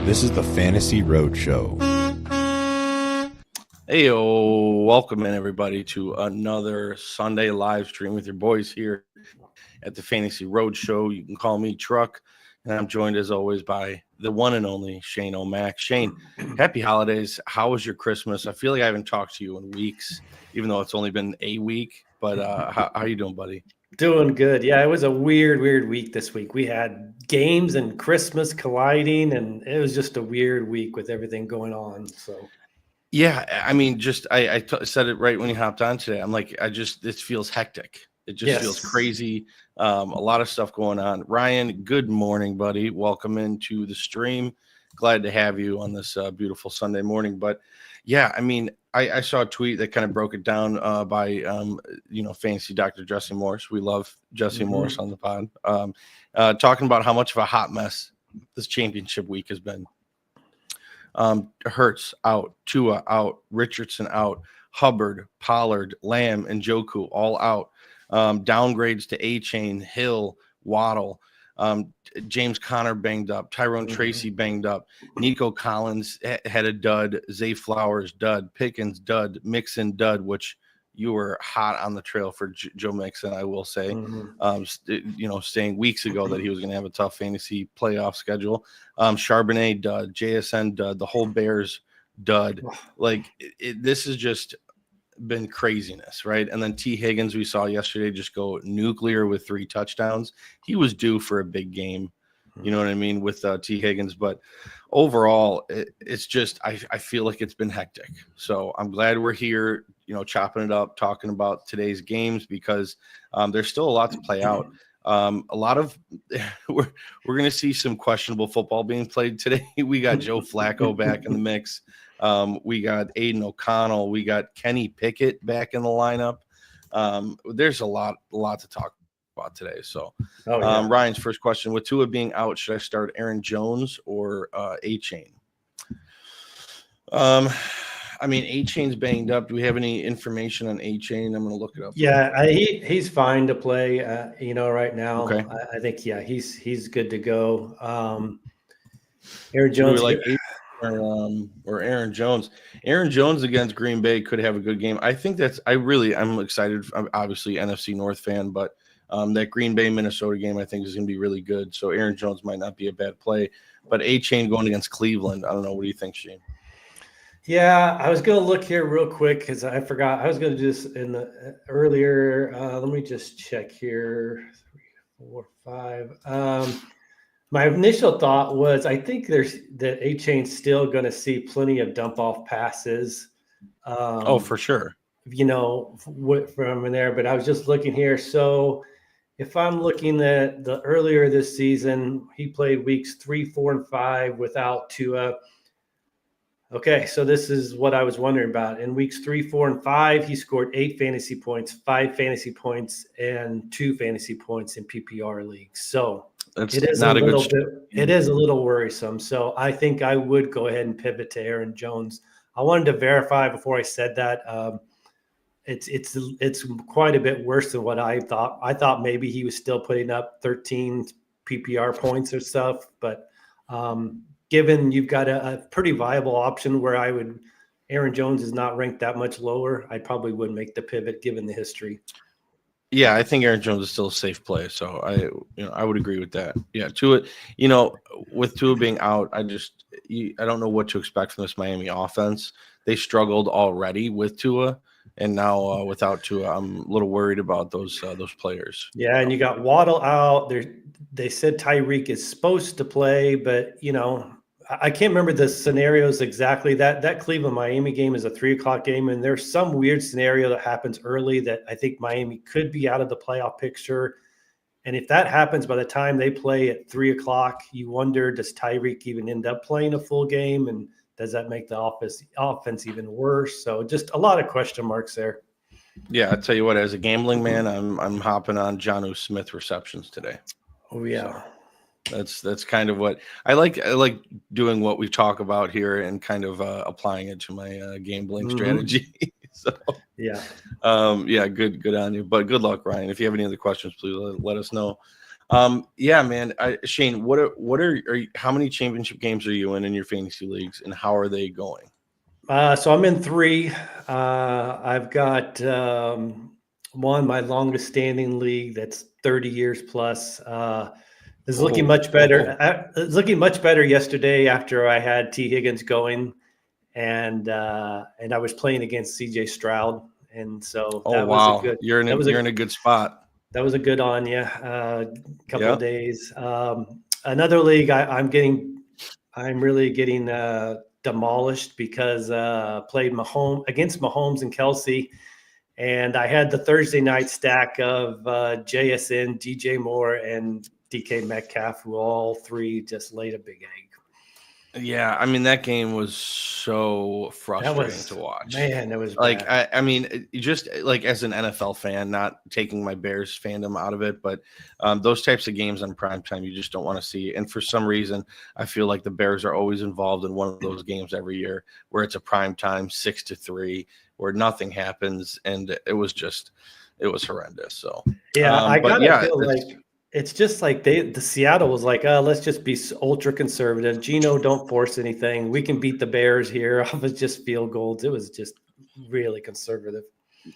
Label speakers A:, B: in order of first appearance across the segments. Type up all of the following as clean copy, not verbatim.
A: This is the Fantasy Roadshow.
B: Hey, welcome in everybody to another Sunday live stream with your boys here at the Fantasy Roadshow. You can call me Truck, and I'm joined as always by the one and only Shane O'Mac. Shane, happy holidays. How was your Christmas? I feel like I haven't talked to you in weeks, even though it's only been a week. But how you doing, buddy?
C: Doing good. Yeah, it was a weird week this week. We had games and Christmas colliding, and it was just a weird week with everything going on. So,
B: yeah, I mean, I said it right when you hopped on today. I'm like, this feels hectic. It just feels crazy. A lot of stuff going on. Ryan, good morning, buddy. Welcome into the stream. Glad to have you on this beautiful Sunday morning. But yeah, I mean, I saw a tweet that kind of broke it down by, fancy Dr. Jesse Morris. We love Jesse Morris on the pod. Talking about how much of a hot mess this championship week has been. Hurts out, Tua out, Richardson out, Hubbard, Pollard, Lamb, and Njoku all out. Downgrades to A-Chain, Hill, Waddle, James Conner banged up, Tyrone Tracy banged up, Nico Collins had a dud, Zay Flowers dud, Pickens dud, Mixon dud, which you were hot on the trail for Joe Mixon, I will say. Saying weeks ago that he was going to have a tough fantasy playoff schedule. Charbonnet dud, JSN dud, the whole Bears dud. Like this has just been craziness, right? And then T. Higgins, we saw yesterday, just go nuclear with 3 touchdowns. He was due for a big game, you know what I mean, with T. Higgins. But overall, it's just I feel like it's been hectic. So I'm glad we're here, chopping it up, talking about today's games because there's still a lot to play out. A lot of we're going to see some questionable football being played today. We got Joe Flacco back in the mix. We got Aiden O'Connell. We got Kenny Pickett back in the lineup. There's a lot to talk about today. So, Ryan's first question: with Tua being out, should I start Aaron Jones or A-Chain? I mean, A-Chain's banged up. Do we have any information on A-Chain? I'm going to look it up.
C: Yeah, he's fine to play. Right now,
B: okay.
C: I think he's good to go. Aaron Jones.
B: Do we like or Aaron Jones. Aaron Jones against Green Bay could have a good game. I think I'm excited. I'm obviously NFC North fan, but that Green Bay Minnesota game I think is going to be really good. So Aaron Jones might not be a bad play, but A-Chain going against Cleveland. I don't know. What do you think, Shane?
C: Yeah, I was going to look here real quick because I forgot. I was going to do this in the earlier. Let me just check here. 3, 4, 5. My initial thought was I think that A-Chain's still going to see plenty of dump off passes.
B: For sure.
C: From in there. But I was just looking here. So if I'm looking at the earlier this season, he played weeks 3, 4, and 5 without Tua. Okay, so this is what I was wondering about. In weeks 3, 4, and 5, he scored 8 fantasy points, 5 fantasy points, and 2 fantasy points in PPR leagues. So it is not a good bit. It is a little worrisome. So I think I would go ahead and pivot to Aaron Jones. I wanted to verify before I said that. It's quite a bit worse than what I thought. I thought maybe he was still putting up 13 PPR points or stuff, but given you've got a pretty viable option where Aaron Jones is not ranked that much lower, I probably would make the pivot given the history.
B: Yeah, I think Aaron Jones is still a safe play. So I would agree with that. Yeah, Tua, with Tua being out, I don't know what to expect from this Miami offense. They struggled already with Tua, and now without Tua, I'm a little worried about those players.
C: Yeah, and you got Waddle out. They said Tyreek is supposed to play, but I can't remember the scenarios exactly. That Cleveland-Miami game is a 3:00 game, and there's some weird scenario that happens early that I think Miami could be out of the playoff picture. And if that happens by the time they play at 3:00, you wonder, does Tyreek even end up playing a full game? And does that make the offense even worse? So just a lot of question marks there.
B: Yeah, I tell you what, as a gambling man, I'm hopping on Jonnu Smith receptions today.
C: Oh yeah.
B: So. That's kind of what I like. I like doing what we talk about here and kind of applying it to my gambling strategy. So good on you. But good luck, Ryan. If you have any other questions, please let us know. Yeah, man. Shane, how many championship games are you in your fantasy leagues, and how are they going?
C: So I'm in three. I've got one, my longest standing league that's 30 years plus. Is looking much better. It's looking much better yesterday after I had T. Higgins going, and I was playing against C.J. Stroud, and so
B: Oh
C: that was a
B: wow,
C: good.
B: you're in a good spot.
C: That was a good on you. Couple
B: Yeah.
C: of days. Another league I'm really getting demolished because played against Mahomes and Kelsey, and I had the Thursday night stack of JSN, DJ Moore, and DK Metcalf, who all three just laid a big egg.
B: Yeah, I mean that game was so frustrating to watch.
C: Man, that was
B: Like
C: bad.
B: I mean, just like as an NFL fan, not taking my Bears fandom out of it, but those types of games on primetime you just don't want to see. And for some reason, I feel like the Bears are always involved in one of those games every year where it's a primetime 6-3, where nothing happens, and it was horrendous. So
C: Yeah, I
B: but
C: gotta
B: yeah,
C: feel like it's just like the Seattle was like, let's just be ultra conservative. Gino, don't force anything. We can beat the Bears here off of just field goals. It was just really conservative.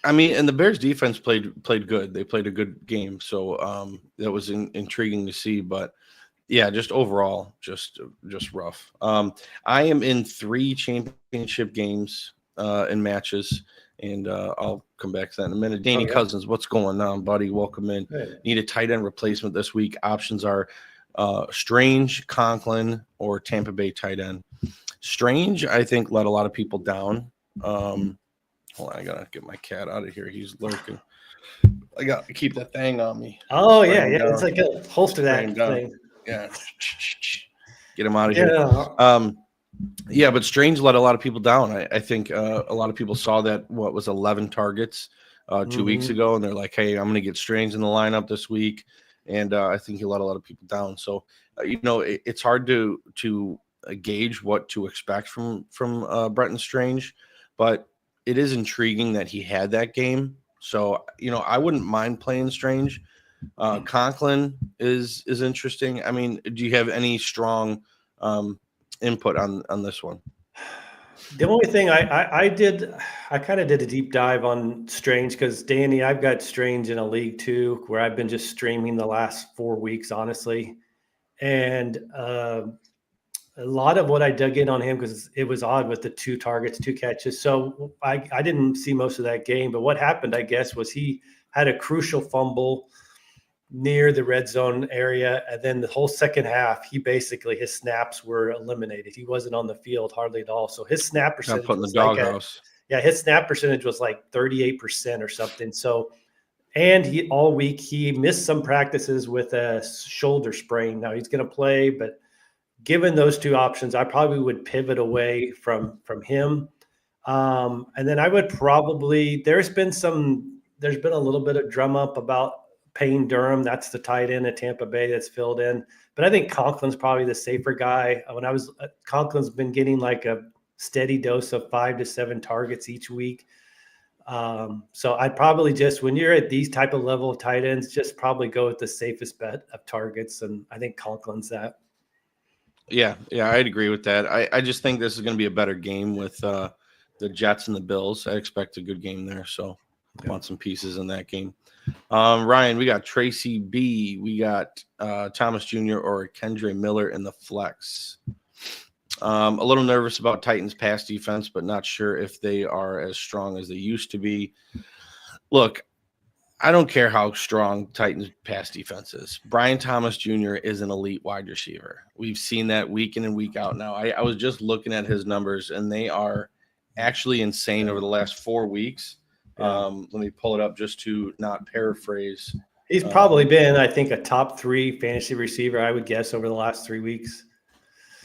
B: I mean, and the Bears defense played good. They played a good game, so that was intriguing to see. But yeah, just overall, just rough. I am in 3 championship games and matches, and I'll come back to that in a minute. Danny Cousins, what's going on, buddy? Welcome in.
C: Good.
B: Need a tight end replacement this week. Options are Strange, Conklin, or Tampa Bay tight end. Strange, I think, let a lot of people down. Hold on, I gotta get my cat out of here. He's lurking. I got to keep that thing on me.
C: Oh yeah. It's like a holster that thing.
B: Yeah, get him out of here. Yeah, but Strange let a lot of people down. I think a lot of people saw that 11 targets 2 weeks ago, and they're like, "Hey, I'm going to get Strange in the lineup this week," and I think he let a lot of people down. So it's hard to gauge what to expect from Brenton Strange, but it is intriguing that he had that game. So I wouldn't mind playing Strange. Conklin is interesting. I mean, do you have any strong input on this one?
C: The only thing I did, I kind of did a deep dive on Strange because Danny, I've got Strange in a league too, where I've been just streaming the last 4 weeks, honestly, and a lot of what I dug in on him because it was odd with the 2 targets, 2 catches. So I didn't see most of that game, but what happened, I guess, was he had a crucial fumble near the red zone area. And then the whole second half, his snaps were eliminated. He wasn't on the field hardly at all. So his snap percentage
B: was doghouse.
C: His snap percentage was like 38% or something. So, and all week he missed some practices with a shoulder sprain. Now he's going to play, but given those 2 options, I probably would pivot away from him. And then I would probably, there's been a little bit of drum up about Payne Durham. That's the tight end at Tampa Bay that's filled in. But I think Conklin's probably the safer guy. Conklin's been getting like a steady dose of 5 to 7 targets each week. So I'd probably just, when you're at these type of level of tight ends, just probably go with the safest bet of targets. And I think Conklin's that.
B: Yeah, I'd agree with that. I just think this is going to be a better game with the Jets and the Bills. I expect a good game there. So I want some pieces in that game. Ryan, we got Tracy B. We got Thomas Jr. or Kendre Miller in the flex. A little nervous about Titans pass defense, but not sure if they are as strong as they used to be. Look, I don't care how strong Titans pass defense is. Brian Thomas Jr. is an elite wide receiver. We've seen that week in and week out now. I was just looking at his numbers, and they are actually insane over the last 4 weeks. Let me pull it up just to not paraphrase.
C: He's probably been, I think, a top 3 fantasy receiver, I would guess, over the last 3 weeks.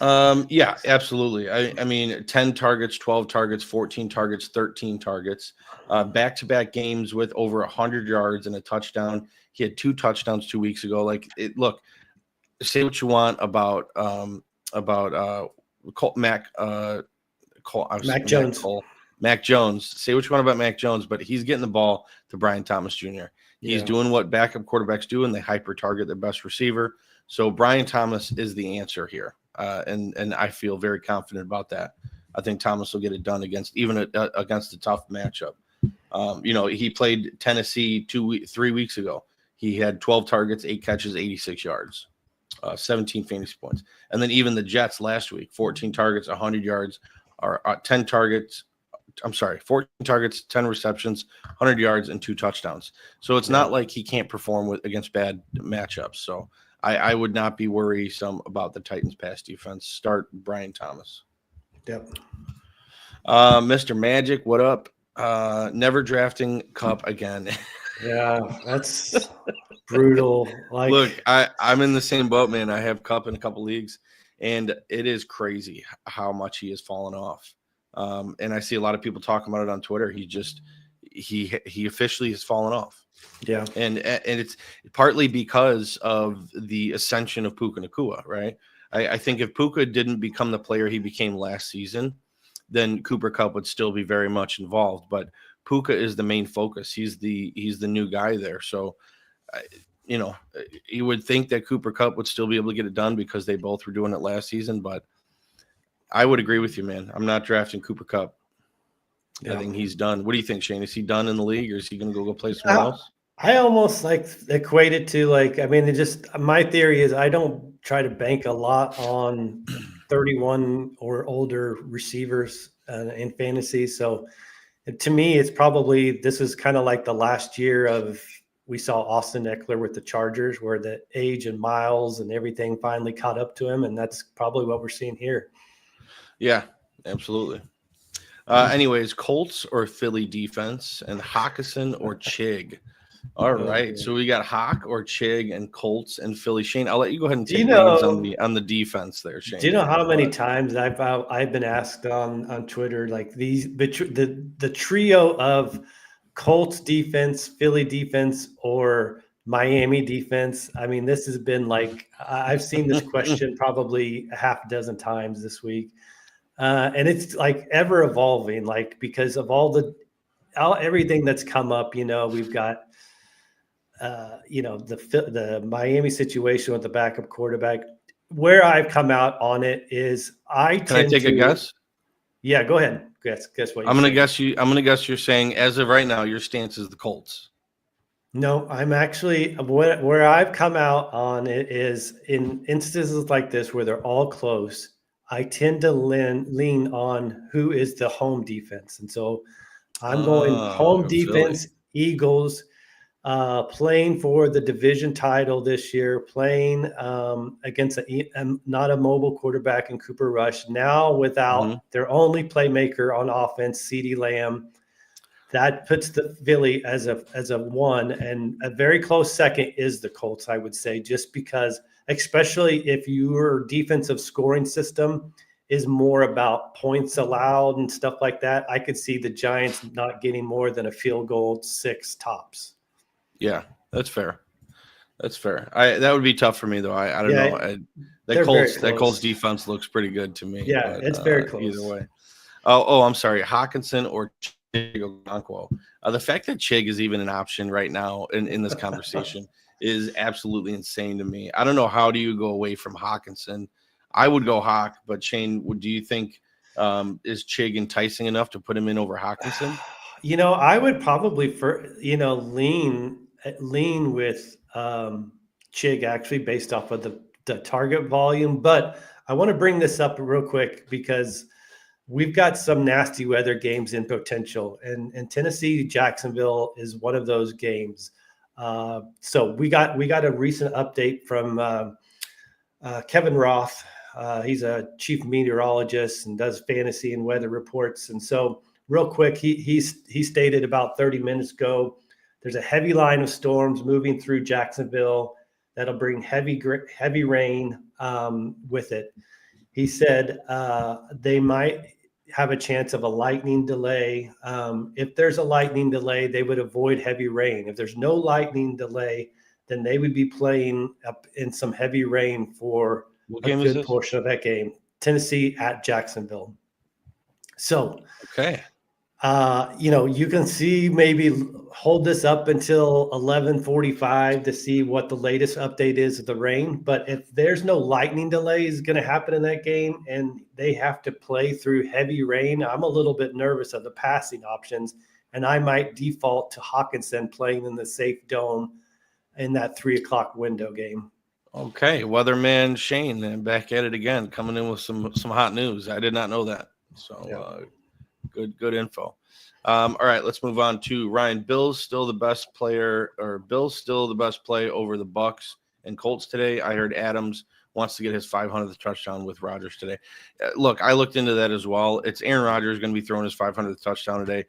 B: Yeah, absolutely. I mean, 10 targets, 12 targets, 14 targets, 13 targets, back-to-back games with over 100 yards and a touchdown. He had 2 touchdowns 2 weeks ago. Look, say what you want about Mac Jones. Say what you want about Mac Jones, but he's getting the ball to Brian Thomas Jr. He's
C: Yeah.
B: doing what backup quarterbacks do, and they hyper target their best receiver. So Brian Thomas is the answer here, and I feel very confident about that. I think Thomas will get it done against against a tough matchup. He played Tennessee 3 weeks ago. He had 12 targets, 8 catches, 86 yards, 17 fantasy points. And then even the Jets last week, 14 targets, 100 yards, or 10 targets. I'm sorry, 14 targets, 10 receptions, 100 yards, and 2 touchdowns. So it's not like he can't perform against bad matchups. So I would not be worrisome about the Titans' pass defense. Start Brian Thomas.
C: Yep.
B: Mr. Magic, what up? Never drafting Cup again.
C: Yeah, that's brutal. Like,
B: Look, I'm in the same boat, man. I have Cup in a couple leagues, and it is crazy how much he has fallen off. And I see a lot of people talking about it on Twitter. He officially has fallen off.
C: yeah,
B: And it's partly because of the ascension of Puka Nacua, right? I think if Puka didn't become the player he became last season, then Cooper Kupp would still be very much involved. But Puka is the main focus. He's the new guy there. So, you would think that Cooper Kupp would still be able to get it done because they both were doing it last season. But I would agree with you, man. I'm not drafting Cooper Kupp.
C: yeah.
B: I think he's done. What do you think, Shane? Is he done in the league, or is he going to go play somewhere else?
C: I almost equate it to my theory is I don't try to bank a lot on 31 or older receivers in fantasy. So to me, this is kind of like the last year of we saw Austin Eckler with the Chargers, where the age and miles and everything finally caught up to him, and that's probably what we're seeing here.
B: Yeah, absolutely. Anyways, Colts or Philly defense, and Hawkinson or Chig. All right, so we got Hawk or Chig and Colts and Philly. Shane, I'll let you go ahead and take leads on the defense there, Shane.
C: Do you know how many times I've been asked on Twitter, like the trio of Colts defense, Philly defense, or Miami defense? I mean, this has been like I've seen this question probably a half dozen times this week, and it's like ever evolving. Like because of everything that's come up, we've got. The Miami situation with the backup quarterback. Where I've come out on it is
B: Can I take a guess?
C: Yeah, go ahead. Guess what
B: I'm gonna guess you're saying as of right now your stance is the Colts.
C: No, I'm actually where I've come out on it is in instances like this where they're all close. I tend to lean on who is the home defense, and so I'm going home defense, Philly. Eagles. Playing for the division title this year, playing against not a mobile quarterback in Cooper Rush. Now without their only playmaker on offense, CeeDee Lamb, that puts the Philly as a one, and a very close second is the Colts, I would say, just because, especially if your defensive scoring system is more about points allowed and stuff like that. I could see the Giants not getting more than a field goal, 6 tops.
B: Yeah, that's fair. That's fair. That would be tough for me though. I don't know. That Colts defense looks pretty good to me.
C: Yeah, but, it's very close.
B: Either way. Oh, I'm sorry. Hawkinson or Chig Okonkwo. The fact that Chig is even an option right now in this conversation is absolutely insane to me. I don't know, how do you go away from Hawkinson? I would go Hawk, but Shane, do you think is Chig enticing enough to put him in over Hawkinson?
C: I would probably lean with Chig actually based off of the target volume. But I want to bring this up real quick because we've got some nasty weather games in potential, and Tennessee Jacksonville is one of those games. So we got a recent update from Kevin Roth. He's a chief meteorologist and does fantasy and weather reports. And so real quick, he stated about 30 minutes ago, there's a heavy line of storms moving through Jacksonville that'll bring heavy rain with it. He said they might have a chance of a lightning delay. If there's a lightning delay, they would avoid heavy rain. If there's no lightning delay, then they would be playing up in some heavy rain for a good portion of that game. Tennessee at Jacksonville. So,
B: okay.
C: You can see maybe hold this up until 11:45 to see what the latest update is of the rain. But if there's no lightning delays going to happen in that game and they have to play through heavy rain, I'm a little bit nervous of the passing options, and I might default to Hawkinson playing in the safe dome in that 3 o'clock window game.
B: Okay, weatherman Shane, and back at it again, coming in with some hot news. I did not know that. So good info. All right, let's move on to Ryan. Bill's still the best player, or Bill's still the best play over the Bucks and Colts today. I heard Adams wants to get his 500th touchdown with Rodgers today. Look, I looked into that as well. It's Aaron Rodgers going to be throwing his 500th touchdown today.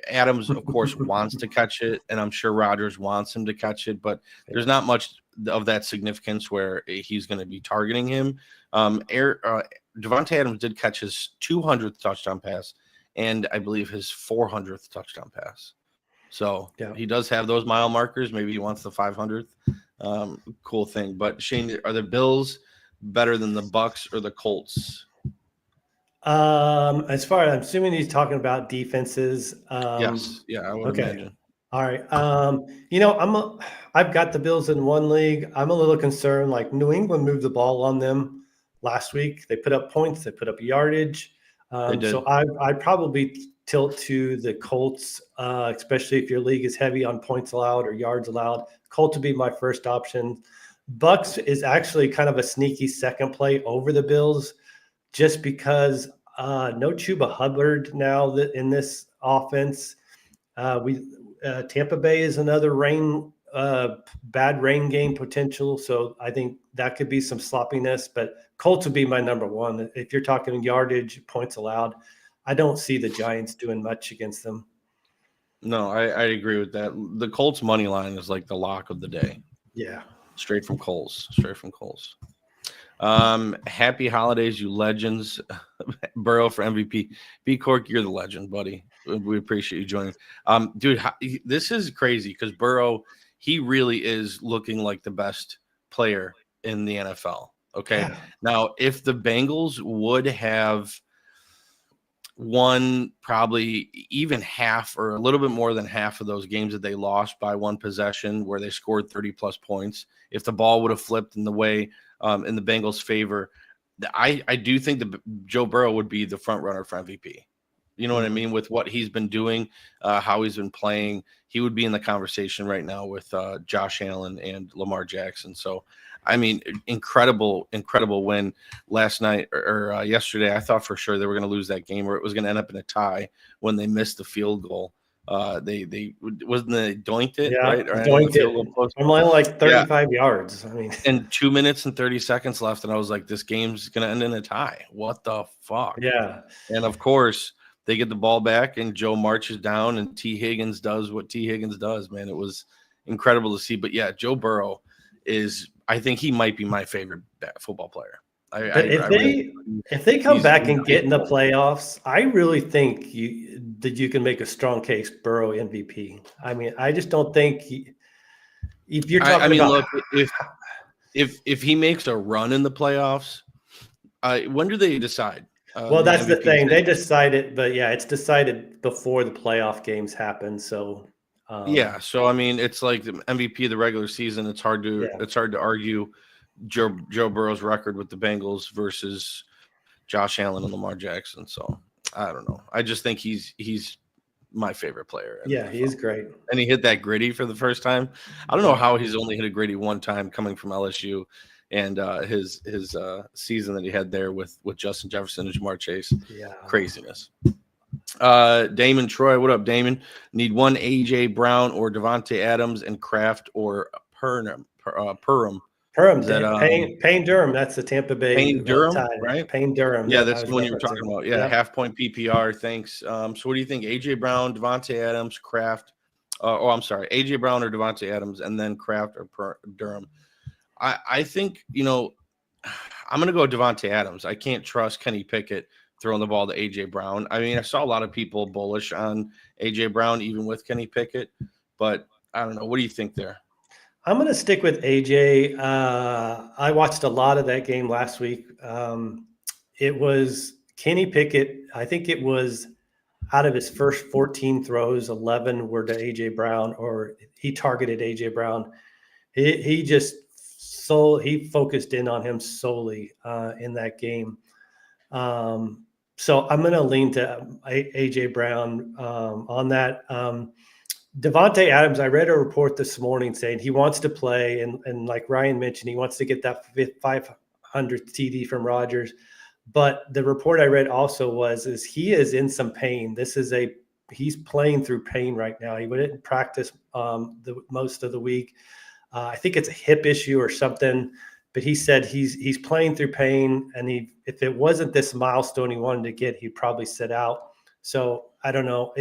B: Adams, of course, wants to catch it, and I'm sure Rodgers wants him to catch it, but there's not much of that significance where he's going to be targeting him. Devontae Adams did catch his 200th touchdown pass, and I believe his 400th touchdown pass. So he does have those mile markers. Maybe he wants the 500th. Cool thing. But Shane, are the Bills better than the Bucks or the Colts?
C: As far as I'm assuming he's talking about defenses.
B: Yes. Yeah, I would imagine.
C: All right. I've got the Bills in one league. I'm a little concerned. Like New England moved the ball on them last week. They put up points. They put up yardage. So I probably tilt to the Colts, especially if your league is heavy on points allowed or yards allowed. Colts would be my first option. Bucks is actually kind of a sneaky second play over the Bills, just because no Chuba Hubbard now that in this offense. Tampa Bay is another bad rain game potential. So I think that could be some sloppiness, but Colts would be my number one. If you're talking yardage, points allowed, I don't see the Giants doing much against them.
B: No, I agree with that. The Colts money line is like the lock of the day.
C: Yeah.
B: Straight from Coles. Happy holidays, you legends. Burrow for MVP. B Cork, you're the legend, buddy. We appreciate you joining. Dude, this is crazy because Burrow, he really is looking like the best player in the NFL. Okay. Yeah. Now, if the Bengals would have won probably even half or a little bit more than half of those games that they lost by one possession where they scored 30 plus points, if the ball would have flipped in the way in the Bengals' favor, I do think that Joe Burrow would be the front runner for MVP. You know what I mean? With what he's been doing, how he's been playing, he would be in the conversation right now with Josh Allen and Lamar Jackson. So, I mean, incredible win last night or yesterday. I thought for sure they were going to lose that game or it was going to end up in a tie when they missed the field goal. They doinked it, right? Or
C: doinked it. I'm like 35 yards. I mean,
B: and 2 minutes and 30 seconds left, and I was like, this game's going to end in a tie. What the fuck?
C: Yeah.
B: And of course, they get the ball back, and Joe marches down, and T. Higgins does what T. Higgins does, man. It was incredible to see. But, yeah, Joe Burrow I think he might be my favorite football player.
C: If they come back and get in the playoffs, I really think that you can make a strong case Burrow MVP. I mean, I just don't think if you're talking about
B: look, if he makes a run in the playoffs, when do they decide?
C: Well, that's the thing. They decided, but yeah, it's decided before the playoff games happen. So
B: so I mean, it's like the MVP of the regular season. It's hard to argue Joe Burrow's record with the Bengals versus Josh Allen and Lamar Jackson. So I don't know. I just think he's my favorite player.
C: Yeah, he is great.
B: And he hit that gritty for the first time. I don't know how he's only hit a gritty one time coming from LSU and his season that he had there with Justin Jefferson and Jamar Chase.
C: Yeah.
B: Craziness. Damon Troy, what up, Damon? Need one AJ Brown or Devontae Adams and Kraft or Perham.
C: Payne Durham. That's the Tampa Bay.
B: Payne Durham, right?
C: Payne Durham.
B: Yeah, that's the one you were talking about. Yeah, half point PPR. Thanks. So what do you think? AJ Brown, Devontae Adams, Kraft. I'm sorry, AJ Brown or Devontae Adams, and then Kraft or Durham. I think I'm going to go Devontae Adams. I can't trust Kenny Pickett throwing the ball to AJ Brown. I mean, I saw a lot of people bullish on AJ Brown, even with Kenny Pickett, but I don't know. What do you think there?
C: I'm going to stick with AJ. I watched a lot of that game last week. It was Kenny Pickett. I think it was out of his first 14 throws, 11 were to AJ Brown, or he targeted AJ Brown. He focused in on him solely in that game. So I'm going to lean to AJ Brown on that. Devontae Adams, I read a report this morning saying he wants to play, and like Ryan mentioned, he wants to get that 500 TD from Rodgers. But the report I read also is he is in some pain. He's playing through pain right now. He didn't practice the most of the week. I think it's a hip issue or something. But he said he's playing through pain, and if it wasn't this milestone he wanted to get, he'd probably sit out. So I don't know.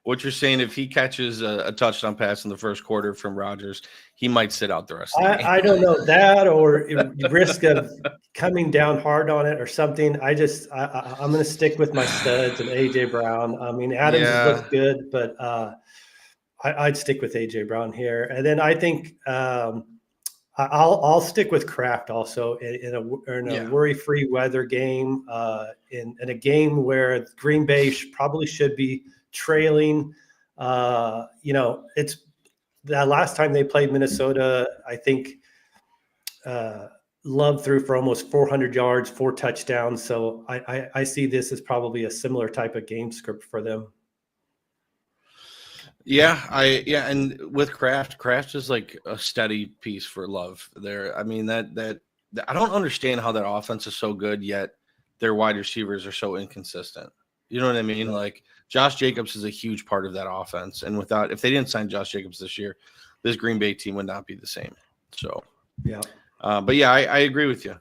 B: What you're saying, if he catches a touchdown pass in the first quarter from Rodgers, he might sit out the rest of the game.
C: I don't know that, or risk of coming down hard on it or something. I'm going to stick with my studs and AJ Brown. I mean, Adams looks good, but I'd stick with AJ Brown here. And then I think I'll stick with Kraft also in a worry-free weather game, in a game where Green Bay probably should be trailing. It's that last time they played Minnesota, I think Love threw for almost 400 yards, 4 touchdowns. So I see this as probably a similar type of game script for them.
B: And with Kraft is like a steady piece for Love there. I mean, that I don't understand how that offense is so good, yet their wide receivers are so inconsistent. You know what I mean? Yeah. Like Josh Jacobs is a huge part of that offense, and if they didn't sign Josh Jacobs this year, this Green Bay team would not be the same. So
C: yeah,
B: I agree with you.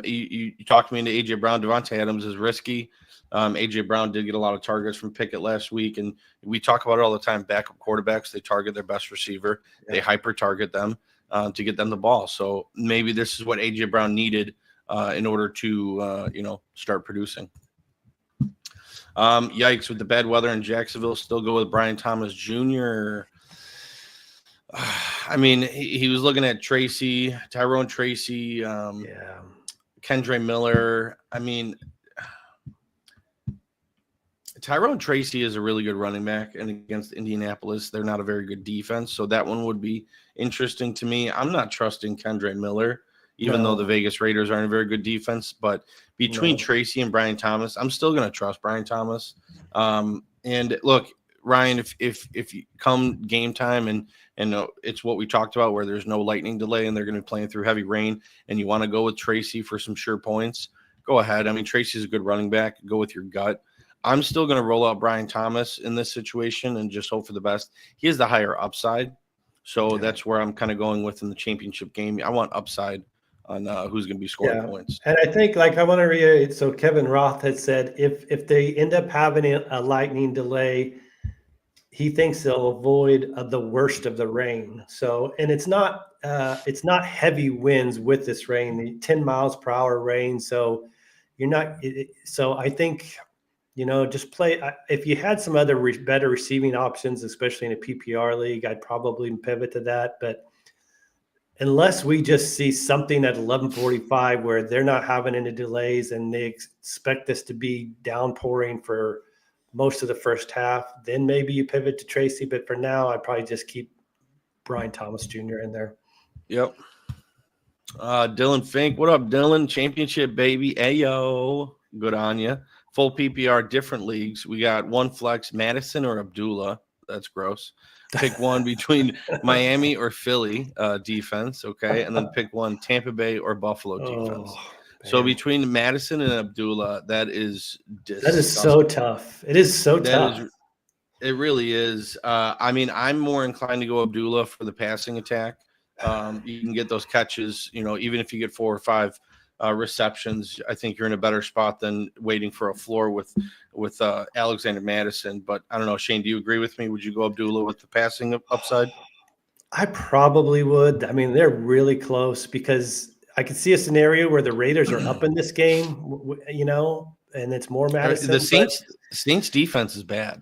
B: You talked me into AJ Brown. Devontae Adams is risky. AJ Brown did get a lot of targets from Pickett last week, and we talk about it all the time. Backup quarterbacks, they target their best receiver. Yeah. They hyper target them to get them the ball. So maybe this is what AJ Brown needed in order to start producing. Yikes, with the bad weather in Jacksonville, still go with Brian Thomas Jr. I mean, he was looking at Tyrone Tracy, Kendre Miller. I mean, Tyrone Tracy is a really good running back, and against Indianapolis, they're not a very good defense, so that one would be interesting to me. I'm not trusting Kendre Miller, even though the Vegas Raiders aren't a very good defense, but between Tracy and Brian Thomas, I'm still going to trust Brian Thomas. And look, Ryan, if you come game time and it's what we talked about where there's no lightning delay and they're going to be playing through heavy rain and you want to go with Tracy for some sure points, go ahead. I mean, Tracy's a good running back. Go with your gut. I'm still going to roll out Brian Thomas in this situation and just hope for the best. He has the higher upside. So that's where I'm kind of going with in the championship game. I want upside on who's going to be scoring points.
C: And I think, I want to reiterate, so Kevin Roth had said if they end up having a lightning delay, he thinks they'll avoid the worst of the rain. So, and it's not heavy winds with this rain, the 10 miles per hour rain. So you're not so I think, just play. If you had some other better receiving options, especially in a PPR league, I'd probably pivot to that. But unless we just see something at 11:45 where they're not having any delays and they expect this to be downpouring for most of the first half, then maybe you pivot to Tracy. But for now, I'd probably just keep Brian Thomas Jr. in there.
B: Yep. Dylan Fink. What up, Dylan? Championship, baby. Ayo. Good on you. Full PPR, different leagues. We got one flex, Madison or Abdullah. That's gross. Pick one between Miami or Philly defense, okay? And then pick one, Tampa Bay or Buffalo defense. So between Madison and Abdullah, that is disgusting.
C: That is so tough. It is so tough.
B: It really is. I mean, I'm more inclined to go Abdullah for the passing attack. You can get those catches, even if you get 4 or 5 receptions, I think you're in a better spot than waiting for a floor with Alexander Madison. But I don't know, Shane, do you agree with me? Would you go Abdullah with the passing upside?
C: I probably would. I mean, they're really close because I could see a scenario where the Raiders are up in this game, and it's more Madison.
B: The Saints defense is bad.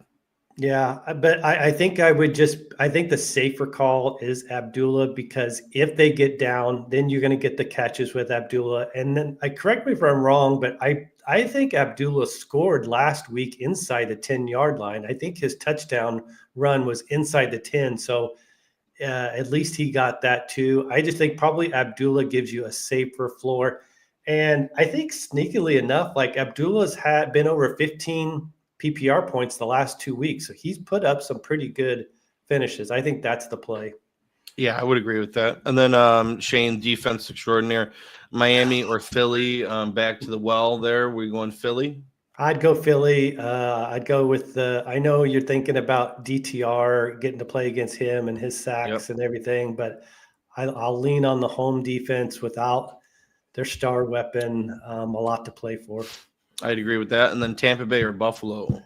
C: Yeah, but I think I think the safer call is Abdullah, because if they get down, then you're going to get the catches with Abdullah. And then correct me if I'm wrong, but I think Abdullah scored last week inside the 10-yard line. I think his touchdown run was inside the 10. So at least he got that too. I just think probably Abdullah gives you a safer floor. And I think sneakily enough, like Abdullah's had been over 15 PPR points the last 2 weeks. So he's put up some pretty good finishes. I think that's the play.
B: Yeah, I would agree with that. And then Shane, defense extraordinaire, Miami or Philly, back to the well there. We going Philly?
C: I'd go Philly. I'd go with I know you're thinking about DTR getting to play against him and his
B: Yep,
C: sacks and everything, but I'll lean on the home defense without their star weapon. A lot to play for.
B: I'd agree with that. And then Tampa Bay or Buffalo?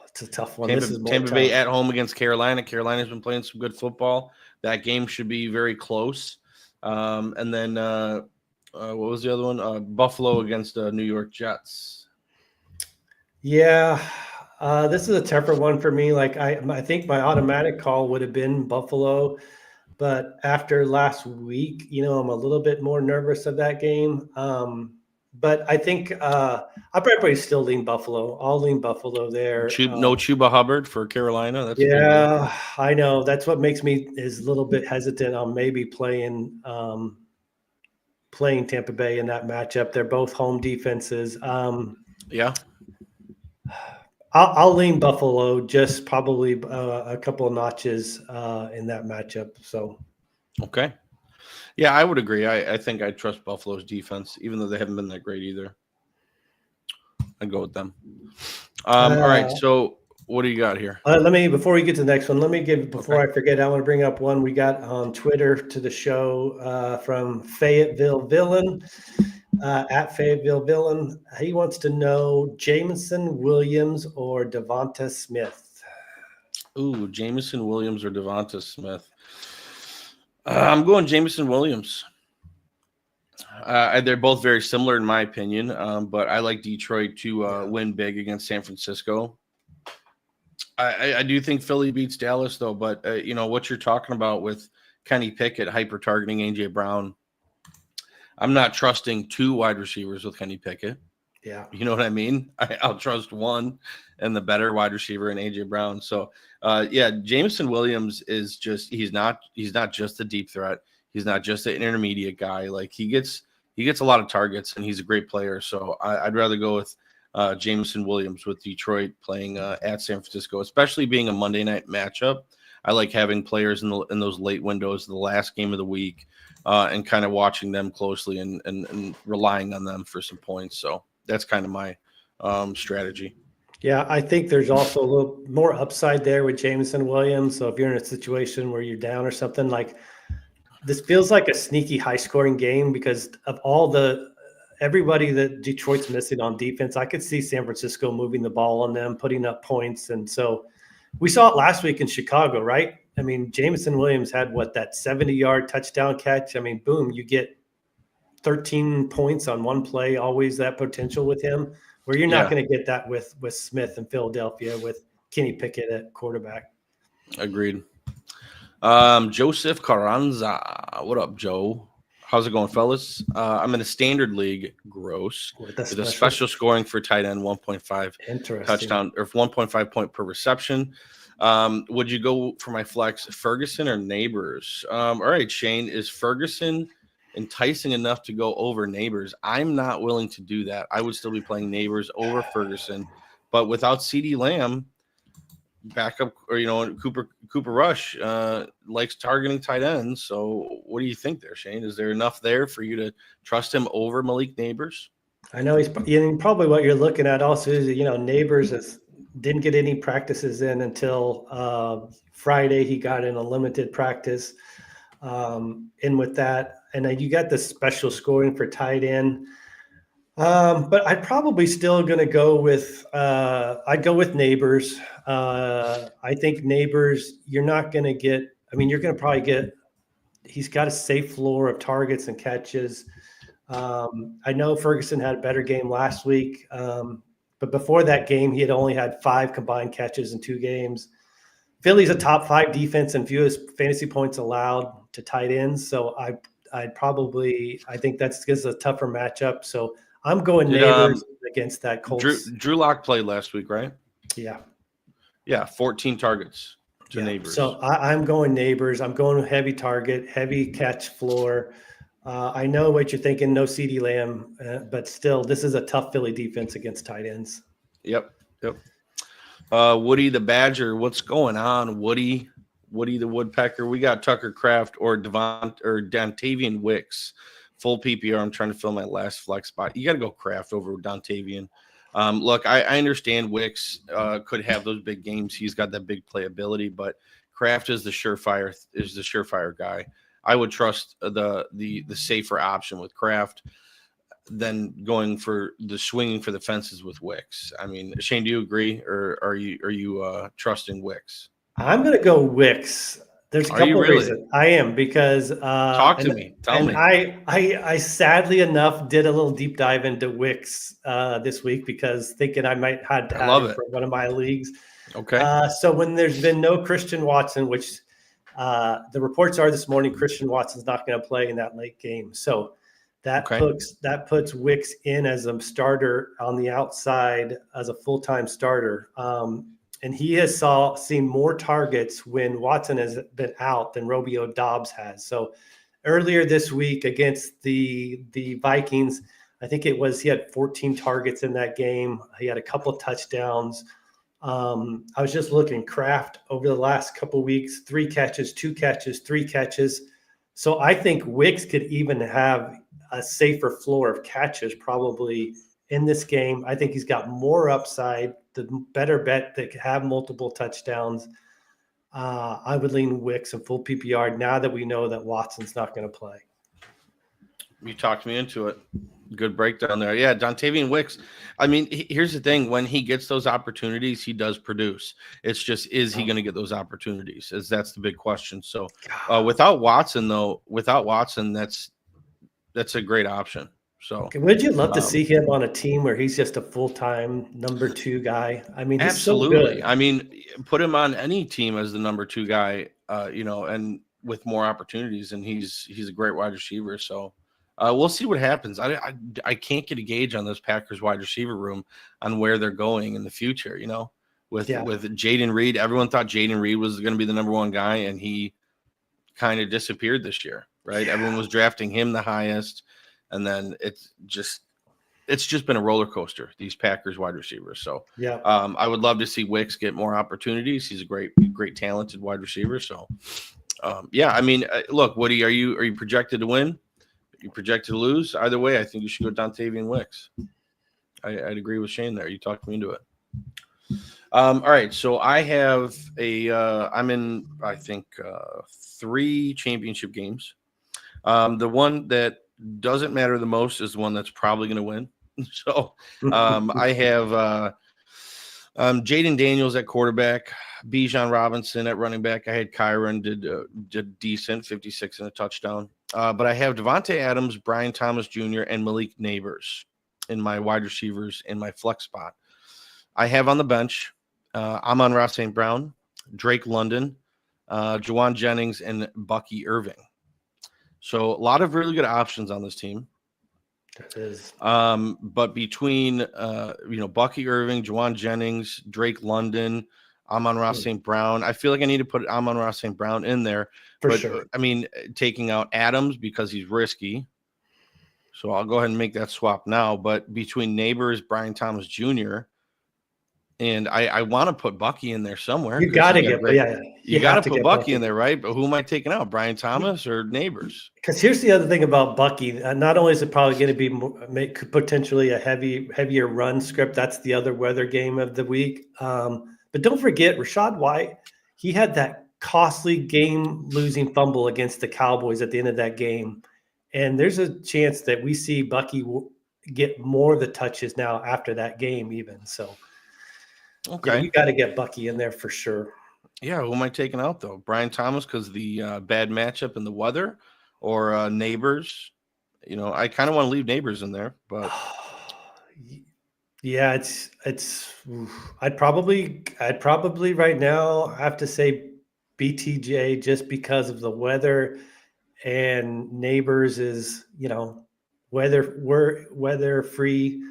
C: It's a tough one.
B: Tampa
C: This is more
B: Tampa Bay
C: tough.
B: at home against Carolina. Carolina's been playing some good football. That game should be very close. And then what was the other one? Buffalo against New York Jets.
C: Yeah, this is a tougher one for me. Like I think my automatic call would have been Buffalo, but after last week, I'm a little bit more nervous of that game. But I think I'll probably still lean Buffalo. I'll lean Buffalo there.
B: No Chuba Hubbard for Carolina. That's a big deal.
C: Yeah, I know. That's what makes me is a little bit hesitant on maybe playing Tampa Bay in that matchup. They're both home defenses.
B: Yeah.
C: I'll lean Buffalo, just probably a couple of notches in that matchup. So,
B: Okay. Yeah, I would agree. I think I trust Buffalo's defense, even though they haven't been that great either. I'd go with them. All right. So what do you got here?
C: let me, before we get to the next one, before
B: Okay.
C: I forget, I want to bring up one we got on Twitter to the show from Fayetteville Villain. At Fayetteville Villain, he wants to know Jameson Williams or Devonta Smith.
B: Ooh, Jameson Williams or Devonta Smith. I'm going Jameson Williams. They're both very similar in my opinion, but I like Detroit to win big against San Francisco. I do think Philly beats Dallas though, but what you're talking about with Kenny Pickett hyper targeting AJ Brown. I'm not trusting two wide receivers with Kenny Pickett.
C: Yeah.
B: You know what I mean? I'll trust one and the better wide receiver in AJ Brown. So Jameson Williams is he's not just a deep threat. He's not just an intermediate guy. Like he gets a lot of targets and he's a great player. So I'd rather go with Jameson Williams with Detroit playing at San Francisco, especially being a Monday night matchup. I like having players in those late windows, the last game of the week, and kind of watching them closely and relying on them for some points. So that's kind of my strategy.
C: Yeah, I think there's also a little more upside there with Jameson Williams. So if you're in a situation where you're down or something, like this feels like a sneaky high scoring game because of everybody that Detroit's missing on defense. I could see San Francisco moving the ball on them, putting up points. And so we saw it last week in Chicago, right? I mean, Jameson Williams had that 70-yard touchdown catch. I mean, boom, you get 13 points on one play, always that potential with him, where you're not going to get that with Smith in Philadelphia with Kenny Pickett at quarterback.
B: Agreed. Joseph Carranza. What up, Joe? How's it going, fellas? I'm in a standard league, gross, with a special scoring for tight end, 1.5 touchdown or 1.5 point per reception. Would you go for my flex, Ferguson or Neighbors? All right, Shane, is Ferguson enticing enough to go over Neighbors? I'm not willing to do that. I would still be playing Neighbors over Ferguson, but without CeeDee Lamb, backup or Cooper Rush likes targeting tight ends. So what do you think there, Shane? Is there enough there for you to trust him over Malik Neighbors?
C: I know he's probably what you're looking at also is Neighbors didn't get any practices in until Friday. He got in a limited practice in with that, and you got the special scoring for tight end. But I'd probably still going to go with I'd go with Neighbors. I think Neighbors, you're not going to get. I mean, you're going to probably get. He's got a safe floor of targets and catches. I know Ferguson had a better game last week. But before that game, he had only had 5 combined catches in 2 games. Philly's a top 5 defense and fewest fantasy points allowed to tight ends. So I think that's gives us a tougher matchup. So I'm going Neighbors against that Colts.
B: Drew Lock played last week, right?
C: Yeah.
B: Yeah, 14 targets to Neighbors.
C: So I'm going Neighbors. I'm going heavy target, heavy catch floor. I know what you're thinking, no CeeDee Lamb, but still, this is a tough Philly defense against tight ends.
B: Yep. Woody the Badger, what's going on, Woody the Woodpecker? We got Tucker Kraft or Dontavian Wicks, full PPR. I'm trying to fill my last flex spot. You got to go Kraft over Dontavian. Look, I understand Wicks could have those big games. He's got that big playability, but Kraft is the surefire guy. I would trust the safer option with Kraft than going for the swinging for the fences with Wicks. I mean, Shane, do you agree, or are you trusting Wicks?
C: I'm going to go Wicks. There's a couple of reasons. I am because
B: talk to me. Tell me.
C: I sadly enough did a little deep dive into Wicks this week because thinking I might have to have it for one of my leagues.
B: Okay.
C: So when there's been no Christian Watson, which the reports are this morning, Christian Watson's not going to play in that late game. So that puts Wicks in as a starter on the outside as a full-time starter. And he has seen more targets when Watson has been out than Romeo Doubs has. So earlier this week against the Vikings, I think he had 14 targets in that game. He had a couple of touchdowns. I was just looking, Kraft over the last couple of weeks, 3 catches, 2 catches, 3 catches. So I think Wicks could even have a safer floor of catches probably in this game. I think he's got more upside, the better bet that could have multiple touchdowns. I would lean Wicks and full PPR now that we know that Watson's not going to play.
B: You talked me into it. Good breakdown there. Yeah, Dontavian Wicks. I mean, here's the thing. When he gets those opportunities, he does produce. It's just, is he going to get those opportunities? That's the big question. So without Watson, that's a great option. So
C: would you love to see him on a team where he's just a full-time number 2 guy? I mean, he's
B: absolutely.
C: So good.
B: I mean, put him on any team as the number 2 guy, and with more opportunities, and he's a great wide receiver. So we'll see what happens. I can't get a gauge on this Packers wide receiver room on where they're going in the future. With Jaden Reed, everyone thought Jaden Reed was going to be the number 1 guy, and he kind of disappeared this year, right? Yeah. Everyone was drafting him the highest, and then it's just been a roller coaster, these Packers wide receivers. So I would love to see Wicks get more opportunities. He's a great talented wide receiver. So I mean, look, Woody, are you projected to win? You projected to lose? Either way, I think you should go Dontavian Wicks. I'd agree with Shane there. You talked me into it. All right, so I have I'm in, I think, 3 championship games. The one that doesn't matter the most is the one that's probably going to win. So I have Jaden Daniels at quarterback, Bijan Robinson at running back. I had Kyron did decent, 56 and a touchdown. But I have Devontae Adams, Brian Thomas Jr., and Malik Neighbors in my wide receivers in my flex spot. I have on the bench Amon-Ra St. Brown, Drake London, Juwan Jennings, and Bucky Irving. So a lot of really good options on this team.
C: That is.
B: But between Bucky Irving, Juwan Jennings, Drake London, Amon-Ra St. Brown, I feel like I need to put Amon-Ra St. Brown in there.
C: For sure.
B: I mean, taking out Adams because he's risky. So I'll go ahead and make that swap now. But between Neighbors, Brian Thomas Jr., and I want to put Bucky in there somewhere.
C: You got to
B: You got to put Bucky in there, right? But who am I taking out, Brian Thomas or Neighbors?
C: Because here's the other thing about Bucky. Not only is it probably going to be potentially a heavier run script. That's the other weather game of the week. But don't forget, Rachaad White, he had that costly game-losing fumble against the Cowboys at the end of that game. And there's a chance that we see Bucky get more of the touches now after that game even. So, okay, you got to get Bucky in there for sure.
B: Yeah, who am I taking out, though? Brian Thomas because the bad matchup in the weather, or Neighbors? I kind of want to leave Neighbors in there, but...
C: Yeah, I'd probably right now have to say BTJ just because of the weather, and Neighbors is, weather free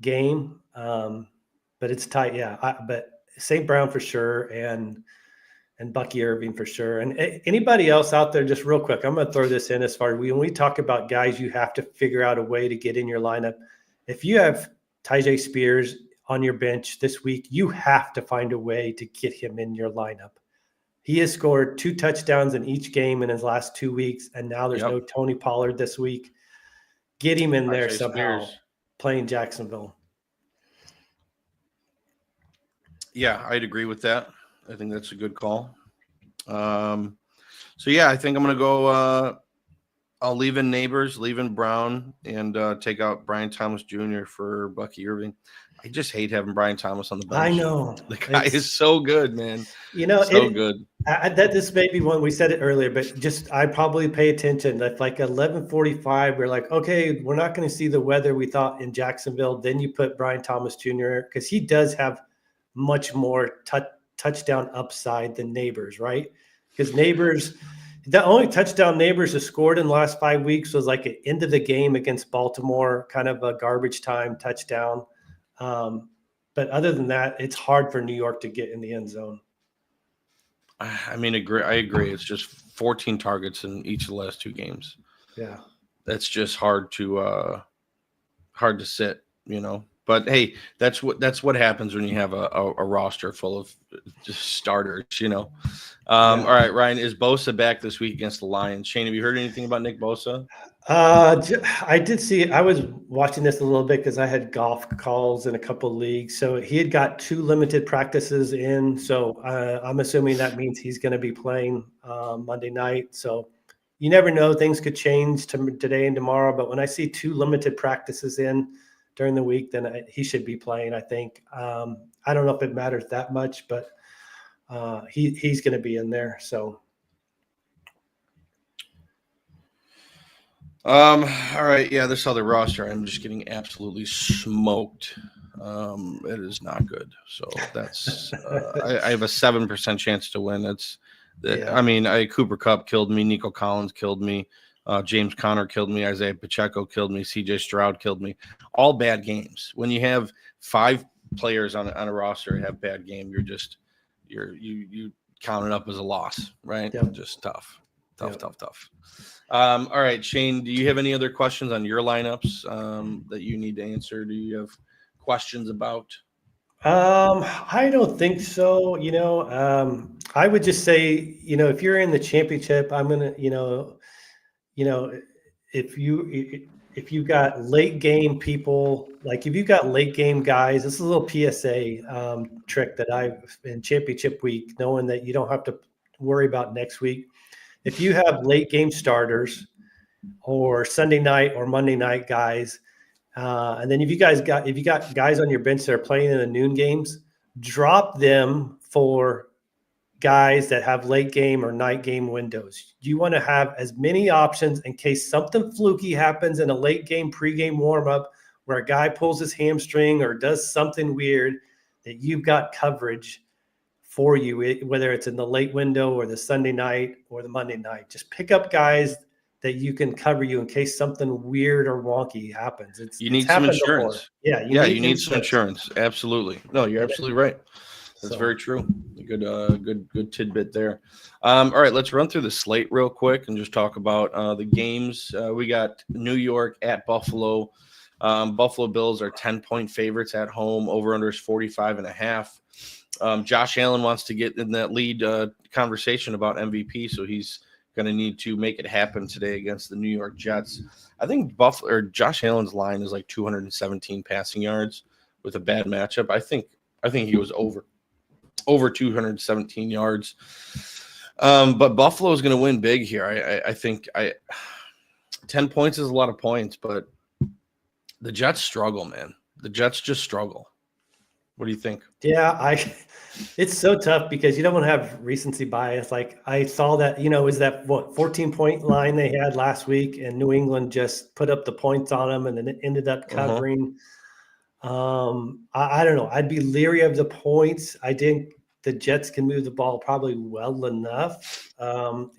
C: game. But it's tight. Yeah. But St. Brown for sure. And Bucky Irving for sure. And anybody else out there, just real quick, I'm going to throw this in as far as when we talk about guys, you have to figure out a way to get in your lineup. If you have Tyjae Spears on your bench this week, you have to find a way to get him in your lineup. He has scored 2 touchdowns in each game in his last 2 weeks, and now there's no Tony Pollard this week. Get him in there somehow, playing Jacksonville.
B: Yeah, I'd agree with that. I think that's a good call. So yeah, I think I'm gonna go. I'll leave in Neighbors, leave in Brown, and take out Brian Thomas Jr. for Bucky Irving. I just hate having Brian Thomas on the bench.
C: I know
B: the guy is so good, man.
C: So
B: good.
C: That this may be one we said it earlier, but just I probably pay attention. That like 11:45, we're like, okay, we're not going to see the weather we thought in Jacksonville. Then you put Brian Thomas Jr. because he does have much more touchdown upside than Neighbors, right? Because Neighbors, the only touchdown Neighbors has scored in the last 5 weeks was like at end of the game against Baltimore, kind of a garbage time touchdown. But other than that, it's hard for New York to get in the end zone.
B: I mean, I agree. It's just 14 targets in each of the last 2 games.
C: Yeah,
B: that's just hard to sit, But hey, that's what happens when you have a roster full of just starters, All right, Ryan, is Bosa back this week against the Lions? Shane, have you heard anything about Nick Bosa?
C: I did see. I was watching this a little bit because I had golf calls in a couple of leagues. So he had got 2 limited practices in. So I'm assuming that means he's going to be playing Monday night. So you never know; things could change today and tomorrow. But when I see 2 limited practices in during the week, then he should be playing. I think. I don't know if it matters that much, but he's going to be in there. So.
B: All right. Yeah, this other roster, I'm just getting absolutely smoked. It is not good. So that's I have a 7% chance to win. I mean, Cooper Kupp killed me, Nico Collins killed me, James Conner killed me, Isaiah Pacheco killed me, CJ Stroud killed me. All bad games. When you have 5 players on a roster have bad game, you count it up as a loss, right?
C: Yep.
B: Just tough. All right, Shane, do you have any other questions on your lineups that you need to answer? Do you have questions about?
C: I don't think so. I would just say, if you're in the championship, I'm gonna, if you've got late game people, like if you've got late game guys, this is a little PSA trick that I've in championship week, knowing that you don't have to worry about next week. If you have late game starters or Sunday night or Monday night guys, and then if you got guys on your bench that are playing in the noon games, drop them for guys that have late game or night game windows. You want to have as many options in case something fluky happens in a late game pregame warm-up where a guy pulls his hamstring or does something weird, that you've got coverage for you, whether it's in the late window or the Sunday night or the Monday night. Just pick up guys that you can cover you in case something weird or wonky happens.
B: You need some insurance.
C: Before.
B: You need some insurance. Absolutely. No, you're absolutely right. That's very true. Good tidbit there. All right, let's run through the slate real quick and just talk about the games. We got New York at Buffalo. Buffalo Bills are 10-point favorites at home. Over/under is 45.5. Josh Allen wants to get in that lead conversation about MVP, so he's going to need to make it happen today against the New York Jets. I think Josh Allen's line is like 217 passing yards with a bad matchup. I think he was over 217 yards. But Buffalo is going to win big here. I think 10 points is a lot of points, but the Jets struggle, man. The Jets just struggle. What do you think?
C: Yeah, it's so tough because you don't want to have recency bias. Like I saw that, is that 14-point line they had last week, and New England just put up the points on them and then it ended up covering. I don't know. I'd be leery of the points. I think the Jets can move the ball probably well enough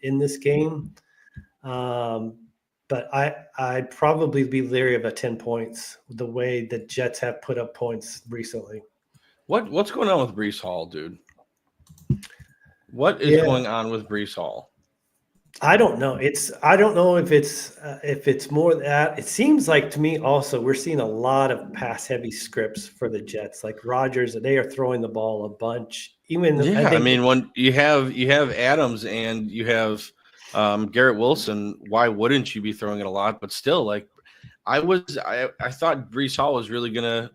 C: in this game. But I'd probably be leery of a 10 points the way the Jets have put up points recently.
B: What's going on with Brees Hall, dude? What is
C: Yeah.
B: going on with Brees Hall?
C: I don't know. I don't know if it's more that it seems like to me also we're seeing a lot of pass heavy scripts for the Jets. Like Rodgers, they are throwing the ball a bunch. Even I
B: Yeah, I
C: think
B: mean, when you have Adams and you have Garrett Wilson, why wouldn't you be throwing it a lot? But still, like I thought Brees Hall was really gonna,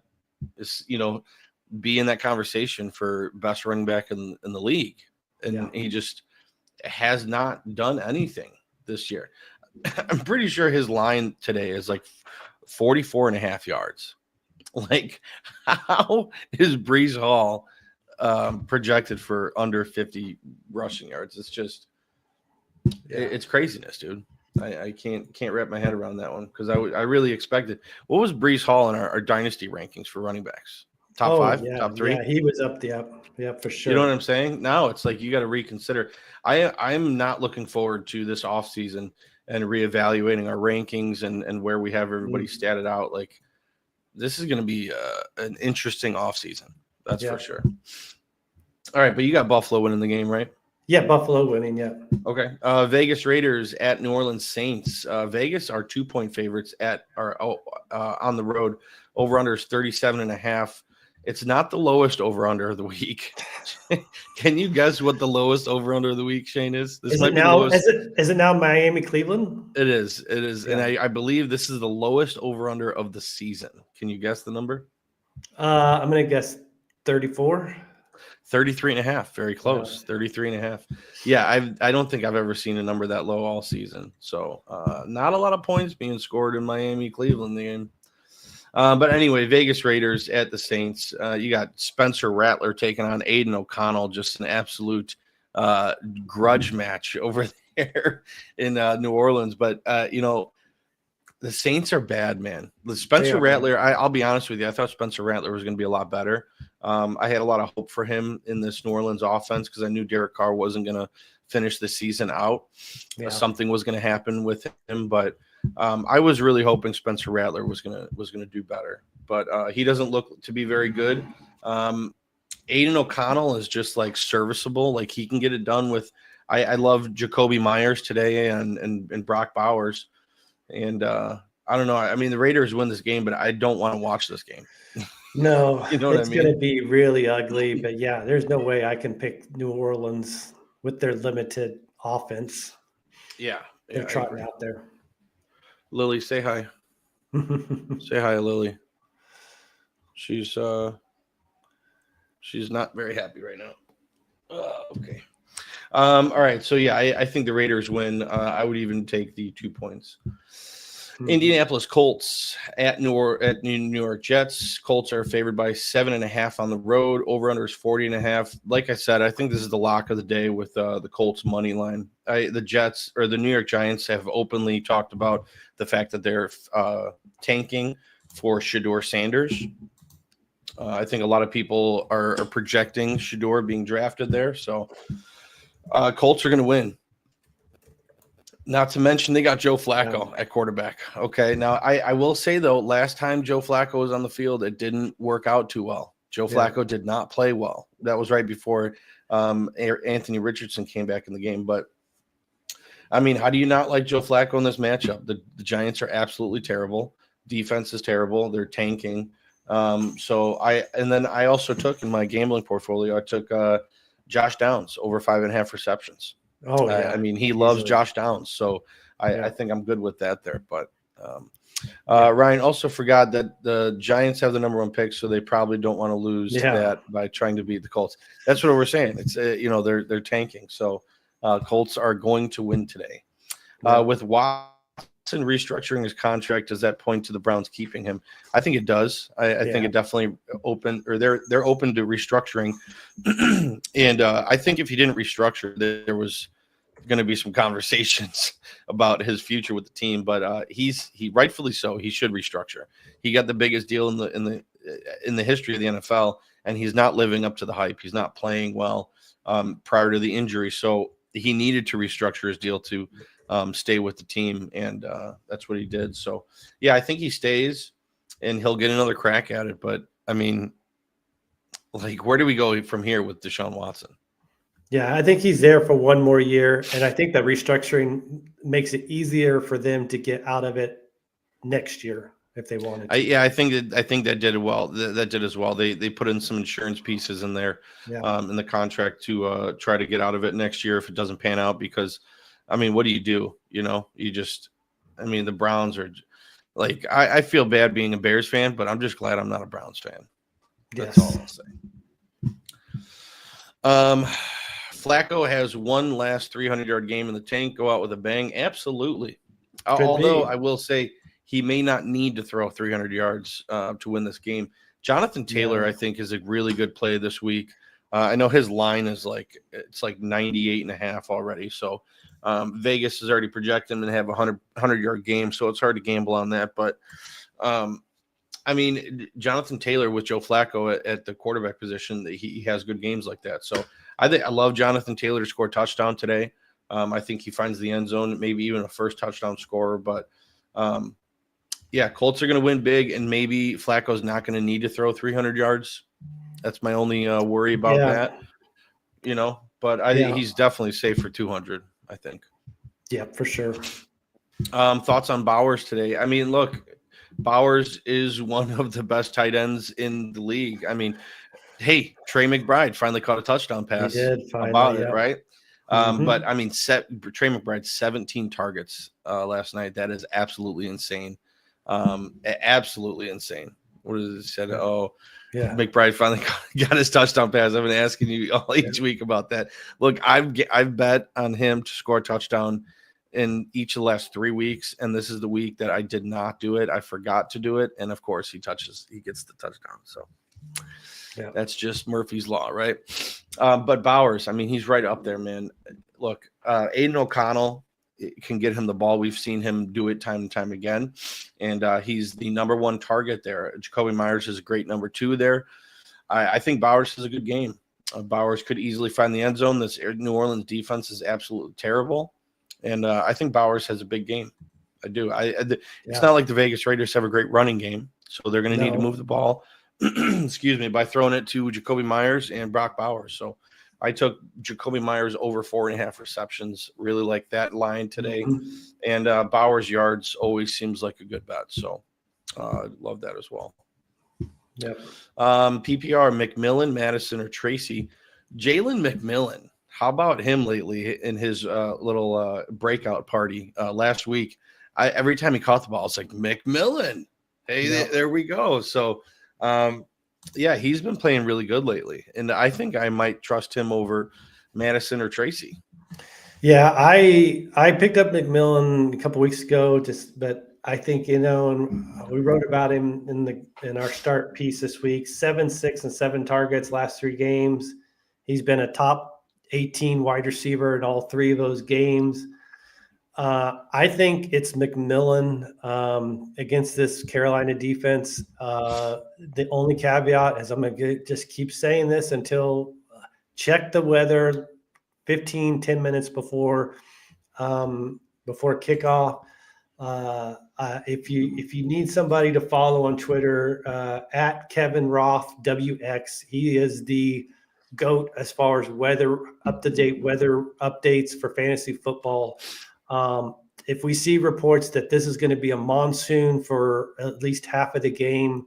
B: be in that conversation for best running back in the league, and he just has not done anything this year. I'm pretty sure his line today is like 44.5 yards. Like, how is Brees Hall projected for under 50 rushing yards? It's just, it's craziness, dude. I can't wrap my head around that one because I really expected. What was Brees Hall in our dynasty rankings for running backs? Top 5, top 3?
C: Yeah, he was up the for sure.
B: You know what I'm saying? Now it's like you got to reconsider. I'm not looking forward to this offseason and reevaluating our rankings and where we have everybody statted out. Like, this is going to be an interesting offseason. That's for sure. All right, but you got Buffalo winning the game, right?
C: Yeah, Buffalo winning, yeah.
B: Okay. Vegas Raiders at New Orleans Saints. Vegas are 2-point favorites on the road. Over-under is 37.5. It's not the lowest over-under of the week. Can you guess what the lowest over-under of the week, Shane, is? This might be the lowest.
C: Is it now Miami, Cleveland?
B: It is. Yeah. And I believe this is the lowest over-under of the season. Can you guess the number?
C: I'm going to guess 34.
B: 33.5. Very close. 33.5. Yeah, I don't think I've ever seen a number that low all season. So not a lot of points being scored in Miami, Cleveland game. But anyway, Vegas Raiders at the Saints. You got Spencer Rattler taking on Aiden O'Connell. Just an absolute grudge match over there in New Orleans. But, the Saints are bad, man. The Spencer Rattler, I'll be honest with you. I thought Spencer Rattler was going to be a lot better. I had a lot of hope for him in this New Orleans offense because I knew Derek Carr wasn't going to finish the season out. Something was going to happen with him, but I was really hoping Spencer Rattler was gonna do better. But he doesn't look to be very good. Aiden O'Connell is just like serviceable. Like he can get it done with. I love Jacoby Myers today and Brock Bowers. And I don't know. I mean, the Raiders win this game, but I don't want to watch this game.
C: No,
B: you know what I mean?
C: It's going to be really ugly. But yeah, there's no way I can pick New Orleans with their limited offense.
B: Yeah,
C: they're trotting out there.
B: Lily, say hi. Say hi, Lily. She's not very happy right now. Okay. All right. So yeah, I think the Raiders win. I would even take the 2 points. Indianapolis Colts at New York Jets. Colts are favored by 7.5 on the road. Over under is 40.5. Like I said, I think this is the lock of the day with the Colts money line. The Jets or the New York Giants have openly talked about the fact that they're tanking for Shedeur Sanders. I think a lot of people are projecting Shedeur being drafted there. So Colts are going to win. Not to mention they got Joe Flacco at quarterback. Okay, now I will say, though, last time Joe Flacco was on the field, it didn't work out too well. Joe Flacco did not play well. That was right before Anthony Richardson came back in the game. But, I mean, how do you not like Joe Flacco in this matchup? The Giants are absolutely terrible. Defense is terrible. They're tanking. Then I also took in my gambling portfolio, I took Josh Downs over 5.5 receptions.
C: Oh, yeah.
B: I mean, he loves Josh Downs, so I think I'm good with that there. But Ryan also forgot that the Giants have the number 1 pick, so they probably don't want to lose that by trying to beat the Colts. That's what we're saying. It's they're tanking, so Colts are going to win today. With Watson restructuring his contract, does that point to the Browns keeping him? I think it does. I think it definitely they're open to restructuring, and I think if he didn't restructure, there was going to be some conversations about his future with the team. But he rightfully so. He should restructure. He got the biggest deal in in the history of the NFL, and he's not living up to the hype. He's not playing well prior to the injury, so he needed to restructure his deal to stay with the team, and that's what he did. So, yeah, I think he stays, and he'll get another crack at it. But I mean, like, where do we go from here with Deshaun Watson?
C: Yeah, I think he's there for one more year, and I think that restructuring makes it easier for them to get out of it next year if they wanted to.
B: I think that did well. That did as well. They put in some insurance pieces in there in the contract to try to get out of it next year if it doesn't pan out. Because, I mean, what do? You just, I mean, the Browns are like, I feel bad being a Bears fan, but I'm just glad I'm not a Browns fan. That's all I'll say. Flacco has one last 300-yard game in the tank. Go out with a bang. Absolutely. Although I will say he may not need to throw 300 yards to win this game. Jonathan Taylor, I think, is a really good play this week. I know his line is like 98.5 already. So Vegas is already projecting him to have a 100-yard game. So it's hard to gamble on that. But I mean, Jonathan Taylor with Joe Flacco at the quarterback position, he has good games like that. So I love Jonathan Taylor to score a touchdown today. I think he finds the end zone, maybe even a first touchdown scorer. But, yeah, Colts are going to win big, and maybe Flacco's not going to need to throw 300 yards. That's my only worry about that, But I think he's definitely safe for 200, I think.
C: Yeah, for sure.
B: Thoughts on Bowers today? I mean, look, Bowers is one of the best tight ends in the league. I mean, hey, Trey McBride finally caught a touchdown pass.
C: He did finally,
B: about it, right? But I mean, Trey McBride 17 targets last night. That is absolutely insane. Absolutely insane. What is it said? Oh, yeah. McBride finally got his touchdown pass. I've been asking you all each week about that. Look, I've bet on him to score a touchdown in each of the last 3 weeks, and this is the week that I did not do it. I forgot to do it, and of course he gets the touchdown. So that's just Murphy's Law, right? But Bowers, I mean, he's right up there, man. Look, Aiden O'Connell can get him the ball. We've seen him do it time and time again, and he's the number one target there. Jacoby Myers is a great number two there. I think Bowers has a good game. Bowers could easily find the end zone. This New Orleans defense is absolutely terrible. And I think Bowers has a big game. I do. It's not like the Vegas Raiders have a great running game, so they're going to need to move the ball, by throwing it to Jacoby Myers and Brock Bowers. So I took Jacoby Myers over 4.5 receptions. Really like that line today. And Bowers yards always seems like a good bet. So love that as well.
C: Yep.
B: PPR, McMillan, Madison, or Tracy. Jalen McMillan. How about him lately in his little breakout party last week? Every time he caught the ball, it's like, McMillan. Hey, there we go. So, he's been playing really good lately. And I think I might trust him over Madison or Tracy. Yeah,
C: I picked up McMillan a couple weeks ago, but I think, and we wrote about him in our start piece this week, 7, 6, and 7 targets last 3 games. He's been a top 18 wide receiver in all 3 of those games. I think it's McMillan against this Carolina defense. The only caveat is I'm going to just keep saying this until check the weather 10 minutes before kickoff. If you need somebody to follow on Twitter, at Kevin Roth WX, he is the GOAT as far as up-to-date weather updates for fantasy football. If we see reports that this is going to be a monsoon for at least half of the game,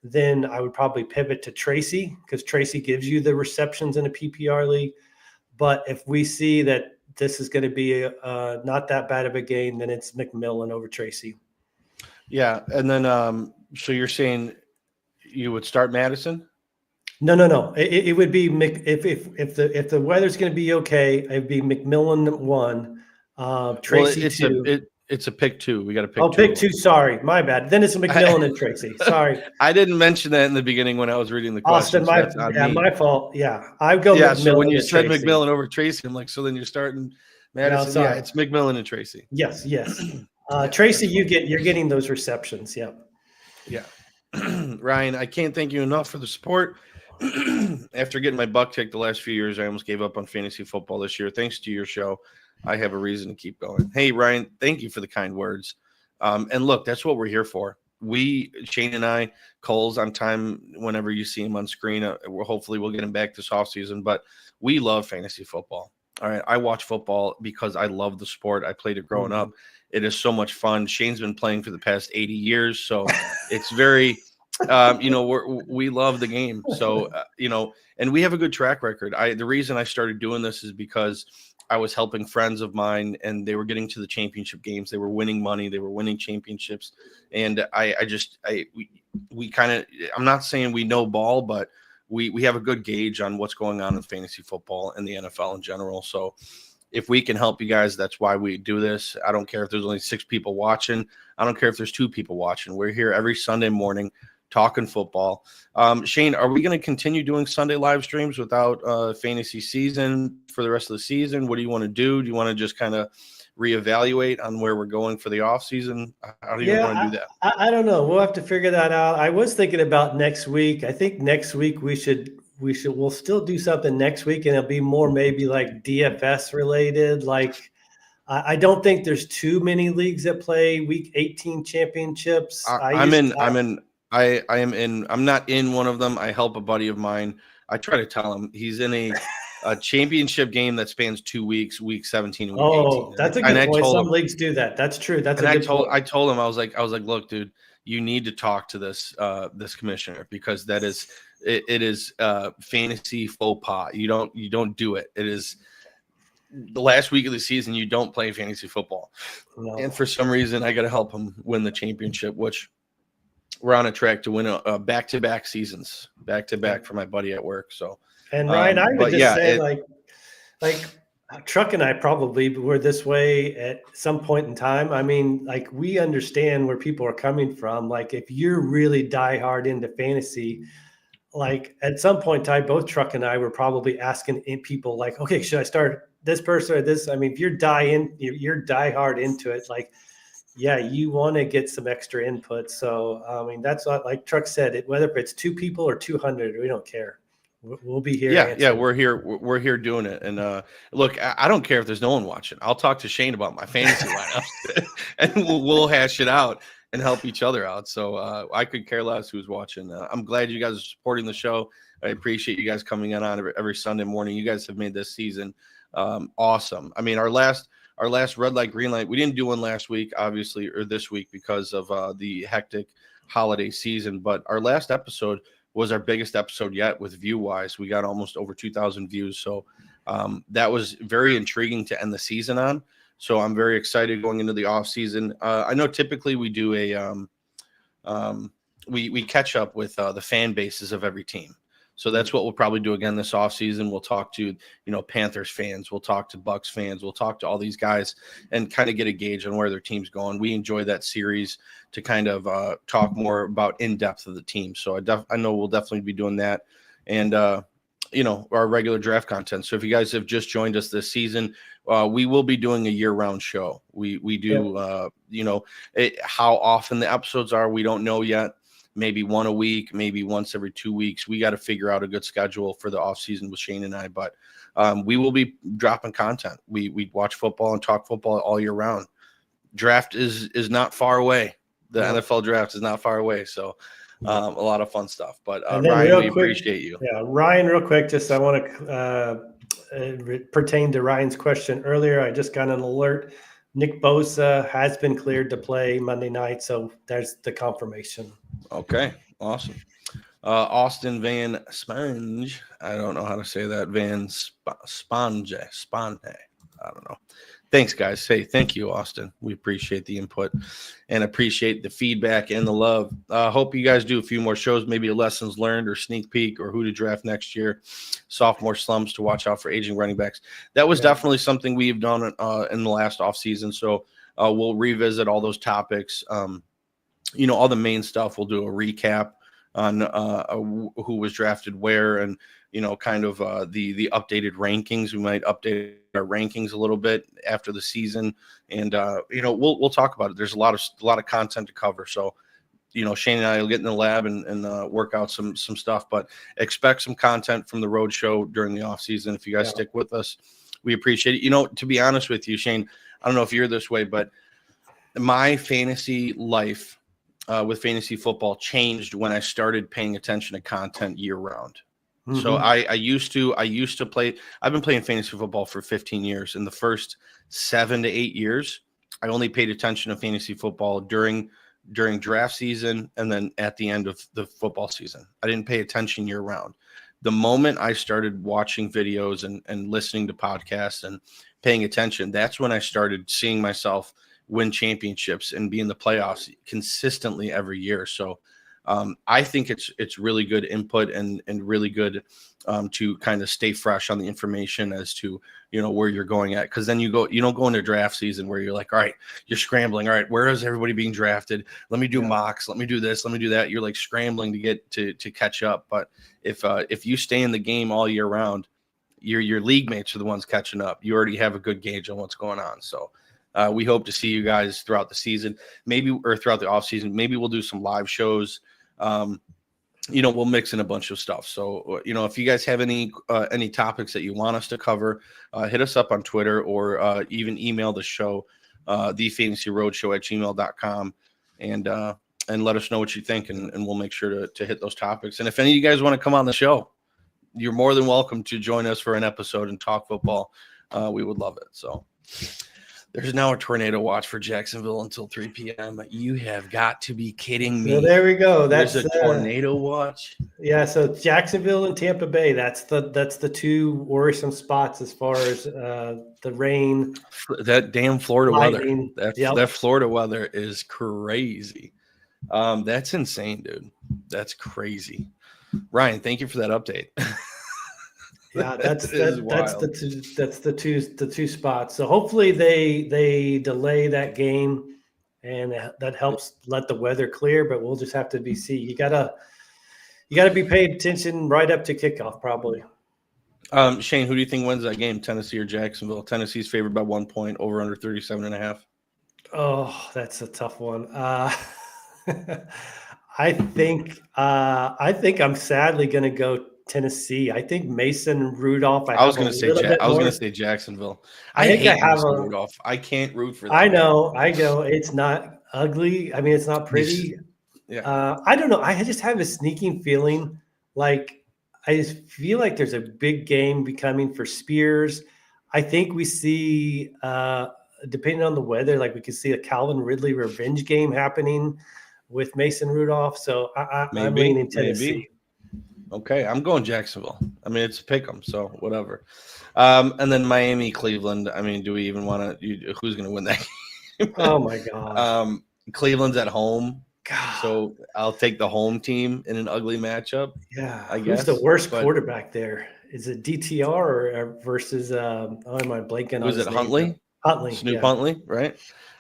C: then I would probably pivot to Tracy, because Tracy gives you the receptions in a PPR league. But if we see that this is going to be not that bad of a game, then it's McMillan over Tracy.
B: Yeah, and then so you're saying you would start Madison?
C: No. It would be if the weather's going to be okay, it'd be McMillan 1, Tracy 2.
B: It's a pick 2. We got to pick.
C: Oh, 2. Pick 2. Sorry, my bad. Then it's McMillan and Tracy. Sorry,
B: I didn't mention that in the beginning when I was reading the questions.
C: Austin, my fault. Yeah, I go.
B: Yeah, McMillan so when you said Tracy. McMillan over Tracy, I'm like, so then you're starting Madison. No, yeah, it's McMillan and Tracy.
C: Yes. Tracy, you're getting those receptions. Yeah.
B: Yeah. Ryan, I can't thank you enough for the support. After getting my butt kicked the last few years, I almost gave up on fantasy football this year. Thanks to your show, I have a reason to keep going. Hey, Ryan, thank you for the kind words. And look, that's what we're here for. Shane and I, Cole's on time whenever you see him on screen. Hopefully we'll get him back this offseason, but we love fantasy football. All right. I watch football because I love the sport. I played it growing up. It is so much fun. Shane's been playing for the past 80 years. So it's very, we love the game. So, and we have a good track record. The reason I started doing this is because I was helping friends of mine and they were getting to the championship games. They were winning money. They were winning championships. And we kind of, I'm not saying we know ball, but we have a good gauge on what's going on in fantasy football and the NFL in general. So if we can help you guys, that's why we do this. I don't care if there's only 6 people watching. I don't care if there's 2 people watching. We're here every Sunday morning talking football. Shane, are we going to continue doing Sunday live streams without fantasy season for the rest of the season? What do you want to do? Do you want to just kind of reevaluate on where we're going for the off season? How do you want to do that?
C: I don't know. We'll have to figure that out. I was thinking about next week. I think next week we'll still do something next week, and it'll be more maybe like DFS related. Like I don't think there's too many leagues that play week 18 championships.
B: I'm not in one of them. I help a buddy of mine. I try to tell him he's in a championship game that spans 2 weeks, week 17 and week 18.
C: Oh, that's a good point. Some leagues do that. That's true.
B: I told him, I was like, look, dude, you need to talk to this commissioner because it is fantasy faux pas. You don't do it. It is the last week of the season. You don't play fantasy football. No. And for some reason I got to help him win the championship, which we're on a track to win a back-to-back seasons, back-to-back for my buddy at work. So,
C: and Ryan, I would just say like Truck and I probably were this way at some point in time. I mean, like we understand where people are coming from. Like if you're really diehard into fantasy, like at some point in time, both Truck and I were probably asking people like, okay, should I start this person or this? I mean, if you're diehard into it, like, yeah, you want to get some extra input. So, I mean, that's what, like Truck said, whether it's 2 people or 200, we don't care. We'll be here.
B: Yeah, we're here. We're here doing it. And look, I don't care if there's no one watching. I'll talk to Shane about my fantasy lineups, and we'll hash it out and help each other out. So I could care less who's watching. I'm glad you guys are supporting the show. I appreciate you guys coming on every Sunday morning. You guys have made this season awesome. I mean, our last red light, green light, we didn't do one last week, obviously, or this week because of the hectic holiday season. But our last episode was our biggest episode yet with view wise. We got almost over 2,000 views. So that was very intriguing to end the season on. So I'm very excited going into the off season. I know typically we do we catch up with the fan bases of every team. So that's what we'll probably do again this offseason. We'll talk to, Panthers fans. We'll talk to Bucks fans. We'll talk to all these guys and kind of get a gauge on where their team's going. We enjoy that series to kind of talk more about in-depth of the team. So I know we'll definitely be doing that. And, our regular draft content. So if you guys have just joined us this season, we will be doing a year-round show. We do, how often the episodes are, we don't know yet. Maybe one a week, maybe once every 2 weeks. We got to figure out a good schedule for the off season with Shane and I, but we will be dropping content. We watch football and talk football all year round. Draft is not far away. The NFL draft is not far away. So a lot of fun stuff, but Ryan, we appreciate you.
C: Yeah. Ryan, real quick, I want to pertain to Ryan's question earlier. I just got an alert. Nick Bosa has been cleared to play Monday night. So there's the confirmation.
B: Okay, awesome. Austin Van Sponge. I don't know how to say that. Sponge. I don't know. Thanks, guys. Hey, thank you, Austin. We appreciate the input and appreciate the feedback and the love. Hope you guys do a few more shows, maybe a lessons learned or sneak peek or who to draft next year, sophomore slumps to watch out for aging running backs. That was definitely something we've done in the last offseason. So we'll revisit all those topics. All the main stuff. We'll do a recap on who was drafted where and, kind of the updated rankings. We might update our rankings a little bit after the season. And, we'll talk about it. There's a lot of content to cover. So Shane and I will get in the lab and work out some stuff, but expect some content from the road show during the off season. If you guys stick with us, we appreciate it. To be honest with you, Shane, I don't know if you're this way, but my fantasy life with fantasy football changed when I started paying attention to content year round. Mm-hmm. So I used to play. I've been playing fantasy football for 15 years. In the first 7 to 8 years, I only paid attention to fantasy football during draft season and then at the end of the football season. I didn't pay attention year round. The moment I started watching videos and listening to podcasts and paying attention, that's when I started seeing myself win championships and be in the playoffs consistently every year. So I think it's really good input and really good to kind of stay fresh on the information as to, where you're going at. Cause then you don't go into draft season where you're like, all right, you're scrambling. All right, where is everybody being drafted? Let me do mocks. Let me do this. Let me do that. You're like scrambling to get to catch up. But if you stay in the game all year round, your league mates are the ones catching up. You already have a good gauge on what's going on. So we hope to see you guys throughout the season, or throughout the off season. Maybe we'll do some live shows. We'll mix in a bunch of stuff. So, if you guys have any topics that you want us to cover, hit us up on Twitter or even email the show, thefantasyroadshow@gmail.com, and let us know what you think, and we'll make sure to hit those topics. And if any of you guys want to come on the show, you're more than welcome to join us for an episode and talk football. We would love it. So there's now a tornado watch for Jacksonville until 3 p.m. You have got to be kidding me.
C: So there we go.
B: There's a tornado watch.
C: Yeah, so Jacksonville and Tampa Bay, that's the two worrisome spots as far as the rain.
B: That damn Florida
C: lightning.
B: Weather. That Florida weather is crazy. That's insane, dude. That's crazy. Ryan, thank you for that update.
C: Yeah, that's the two spots. So hopefully they delay that game, and that helps let the weather clear. But we'll just have to see. You gotta be paying attention right up to kickoff, probably.
B: Shane, who do you think wins that game, Tennessee or Jacksonville? Tennessee's favored by 1 point, over under 37.5.
C: Oh, that's a tough one. I think I'm sadly going to go Tennessee. I think Mason Rudolph.
B: I was going to say Jacksonville. I hate Mason Rudolph. I can't root for that.
C: I know. It's not ugly. I mean, it's not pretty. Yeah. I don't know. I just have a sneaking feeling like I just feel like there's a big game becoming for Spears. I think we see, depending on the weather, like we could see a Calvin Ridley revenge game happening with Mason Rudolph. So I'm leaning Tennessee.
B: Maybe. Okay, I'm going Jacksonville. I mean, it's a pick 'em, so whatever. And then Miami, Cleveland. I mean, do we even want to? Who's going to win that game?
C: Oh my God.
B: Cleveland's at home, so I'll take the home team in an ugly matchup.
C: Yeah,
B: I guess.
C: Who's the worst quarterback there? Is it DTR or versus? Am I blanking?
B: Was it Huntley?
C: Huntley,
B: Snoop Huntley, right?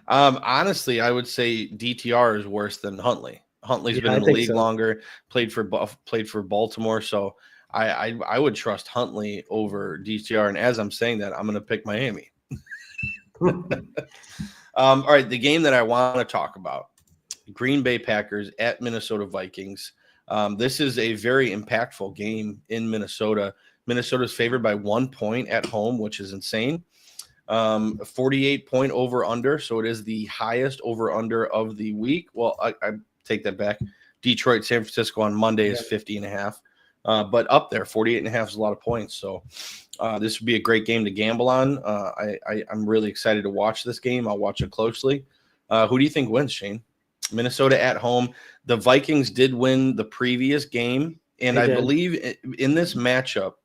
B: Honestly, I would say DTR is worse than Huntley. Huntley's been in the league longer, played for Baltimore, so I would trust Huntley over DTR. And as I'm saying that, I'm going to pick Miami. All right, the game that I want to talk about: Green Bay Packers at Minnesota Vikings. This is a very impactful game in Minnesota. Minnesota's favored by 1 point at home, which is insane. 48-point over-under, so it is the highest over-under of the week. Well, I take that back. Detroit, San Francisco on Monday is 50.5. But up there, 48.5 is a lot of points. So this would be a great game to gamble on. I'm really excited to watch this game. I'll watch it closely. Who do you think wins, Shane? Minnesota at home. The Vikings did win the previous game, and I believe in this matchup,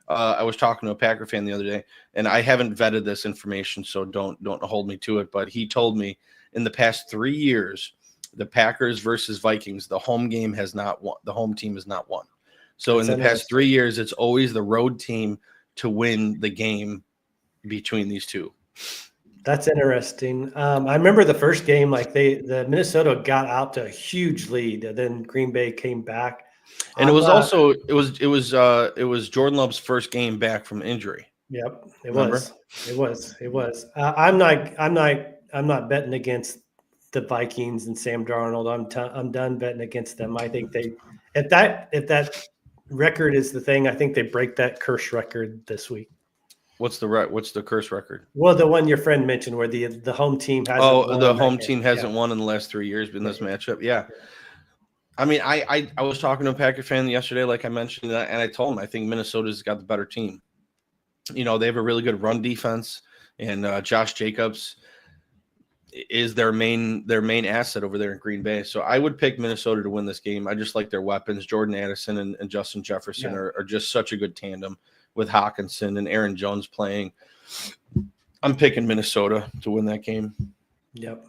B: I was talking to a Packer fan the other day, and I haven't vetted this information, so don't hold me to it. But he told me in the past 3 years, the Packers versus Vikings, the home game has not won. The home team has not won. So in the past 3 years, it's always the road team to win the game between these two.
C: That's interesting. I remember the first game, like the Minnesota got out to a huge lead, and then Green Bay came back.
B: And it was Jordan Love's first game back from injury.
C: Yep, it was. I'm not betting against the Vikings and Sam Darnold. I'm done betting against them. I think if that record is the thing, I think they break that curse record this week.
B: What's the curse record?
C: Well, the one your friend mentioned where the home team hasn't won.
B: The home team hasn't won in the last 3 years in this matchup. Yeah. I mean, I was talking to a Packer fan yesterday, like I mentioned, and I told him I think Minnesota's got the better team. They have a really good run defense, and Josh Jacobs is their main asset over there in Green Bay. So I would pick Minnesota to win this game. I just like their weapons. Jordan Addison and Justin Jefferson are just such a good tandem with Hawkinson and Aaron Jones playing. I'm picking Minnesota to win that game.
C: Yep.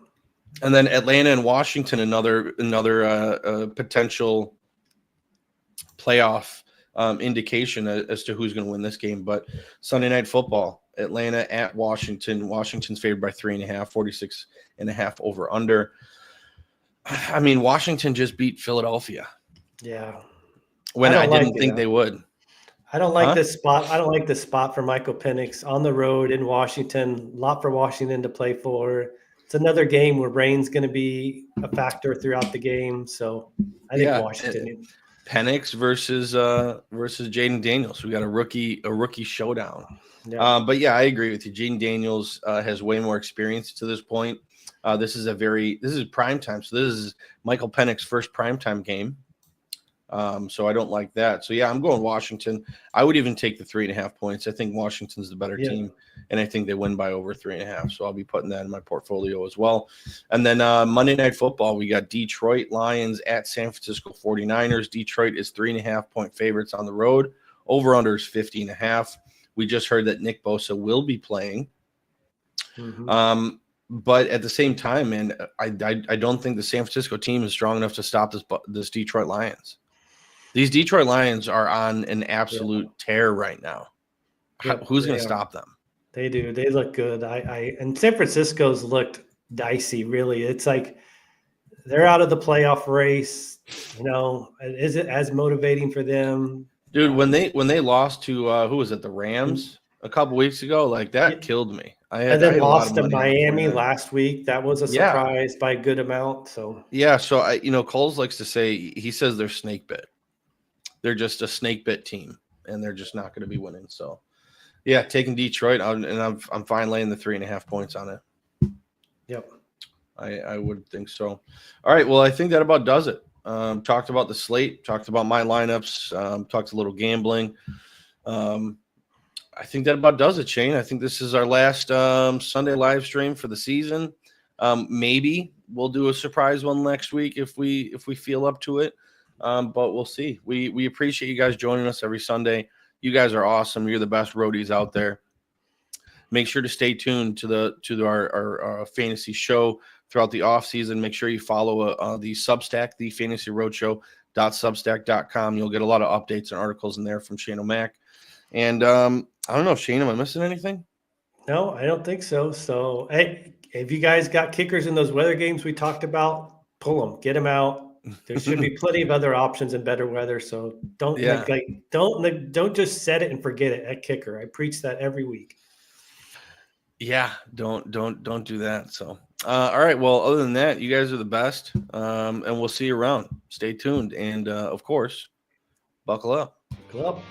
B: And then Atlanta and Washington, another potential playoff indication as to who's going to win this game. But Sunday Night Football, Atlanta at Washington. Washington's favored by 3.5, 46.5 over under. I mean, Washington just beat Philadelphia.
C: Yeah.
B: When I didn't think they would.
C: I don't like this spot. I don't like this spot for Michael Penix on the road in Washington. A lot for Washington to play for. It's another game where rain's going to be a factor throughout the game. So I think Washington.
B: Penix versus Jaden Daniels. We got a rookie showdown.
C: Yeah.
B: But yeah, I agree with you. Jaden Daniels has way more experience to this point. This is prime time. So this is Michael Penix's first primetime game. So I don't like that. So yeah, I'm going Washington. I would even take the 3.5 points. I think Washington's the better team, and I think they win by over 3.5. So I'll be putting that in my portfolio as well. And then Monday Night Football, we got Detroit Lions at San Francisco 49ers. Detroit is 3.5 point favorites on the road. Over under is 50.5. We just heard that Nick Bosa will be playing.
C: Mm-hmm.
B: But at the same time, man, I don't think the San Francisco team is strong enough to stop this Detroit Lions. These Detroit Lions are on an absolute tear right now. Who's going to stop them?
C: They do. They look good. And San Francisco's looked dicey, really. It's like they're out of the playoff race. Is it as motivating for them?
B: Dude, when they lost to who was it, the Rams a couple weeks ago, like that killed me.
C: And then lost to Miami last week. That was a surprise by a good amount. So
B: Coles likes to say, he says they're snake bit. They're just a snake bit team, and they're just not going to be winning. So, yeah, taking Detroit, and I'm fine laying the 3.5 points on it.
C: Yep,
B: I would think so. All right, well, I think that about does it. Talked about the slate, talked about my lineups, talked a little gambling. I think that about does it, Shane. I think this is our last Sunday live stream for the season. Maybe we'll do a surprise one next week if we feel up to it. But we'll see. We appreciate you guys joining us every Sunday. You guys are awesome. You're the best roadies out there. Make sure to stay tuned to our fantasy show throughout the off season. Make sure you follow the Substack, the Fantasy Roadshow.substack.com. You'll get a lot of updates and articles in there from Shane O'Mac. And I don't know, Shane, am I missing anything?
C: No, I don't think so. So, hey, if you guys got kickers in those weather games we talked about, pull them, get them out. There should be plenty of other options in better weather. So don't just set it and forget it at kicker. I preach that every week.
B: Yeah, don't do that. So, all right. Well, other than that, you guys are the best. And we'll see you around. Stay tuned. And of course, buckle up.
C: Buckle up.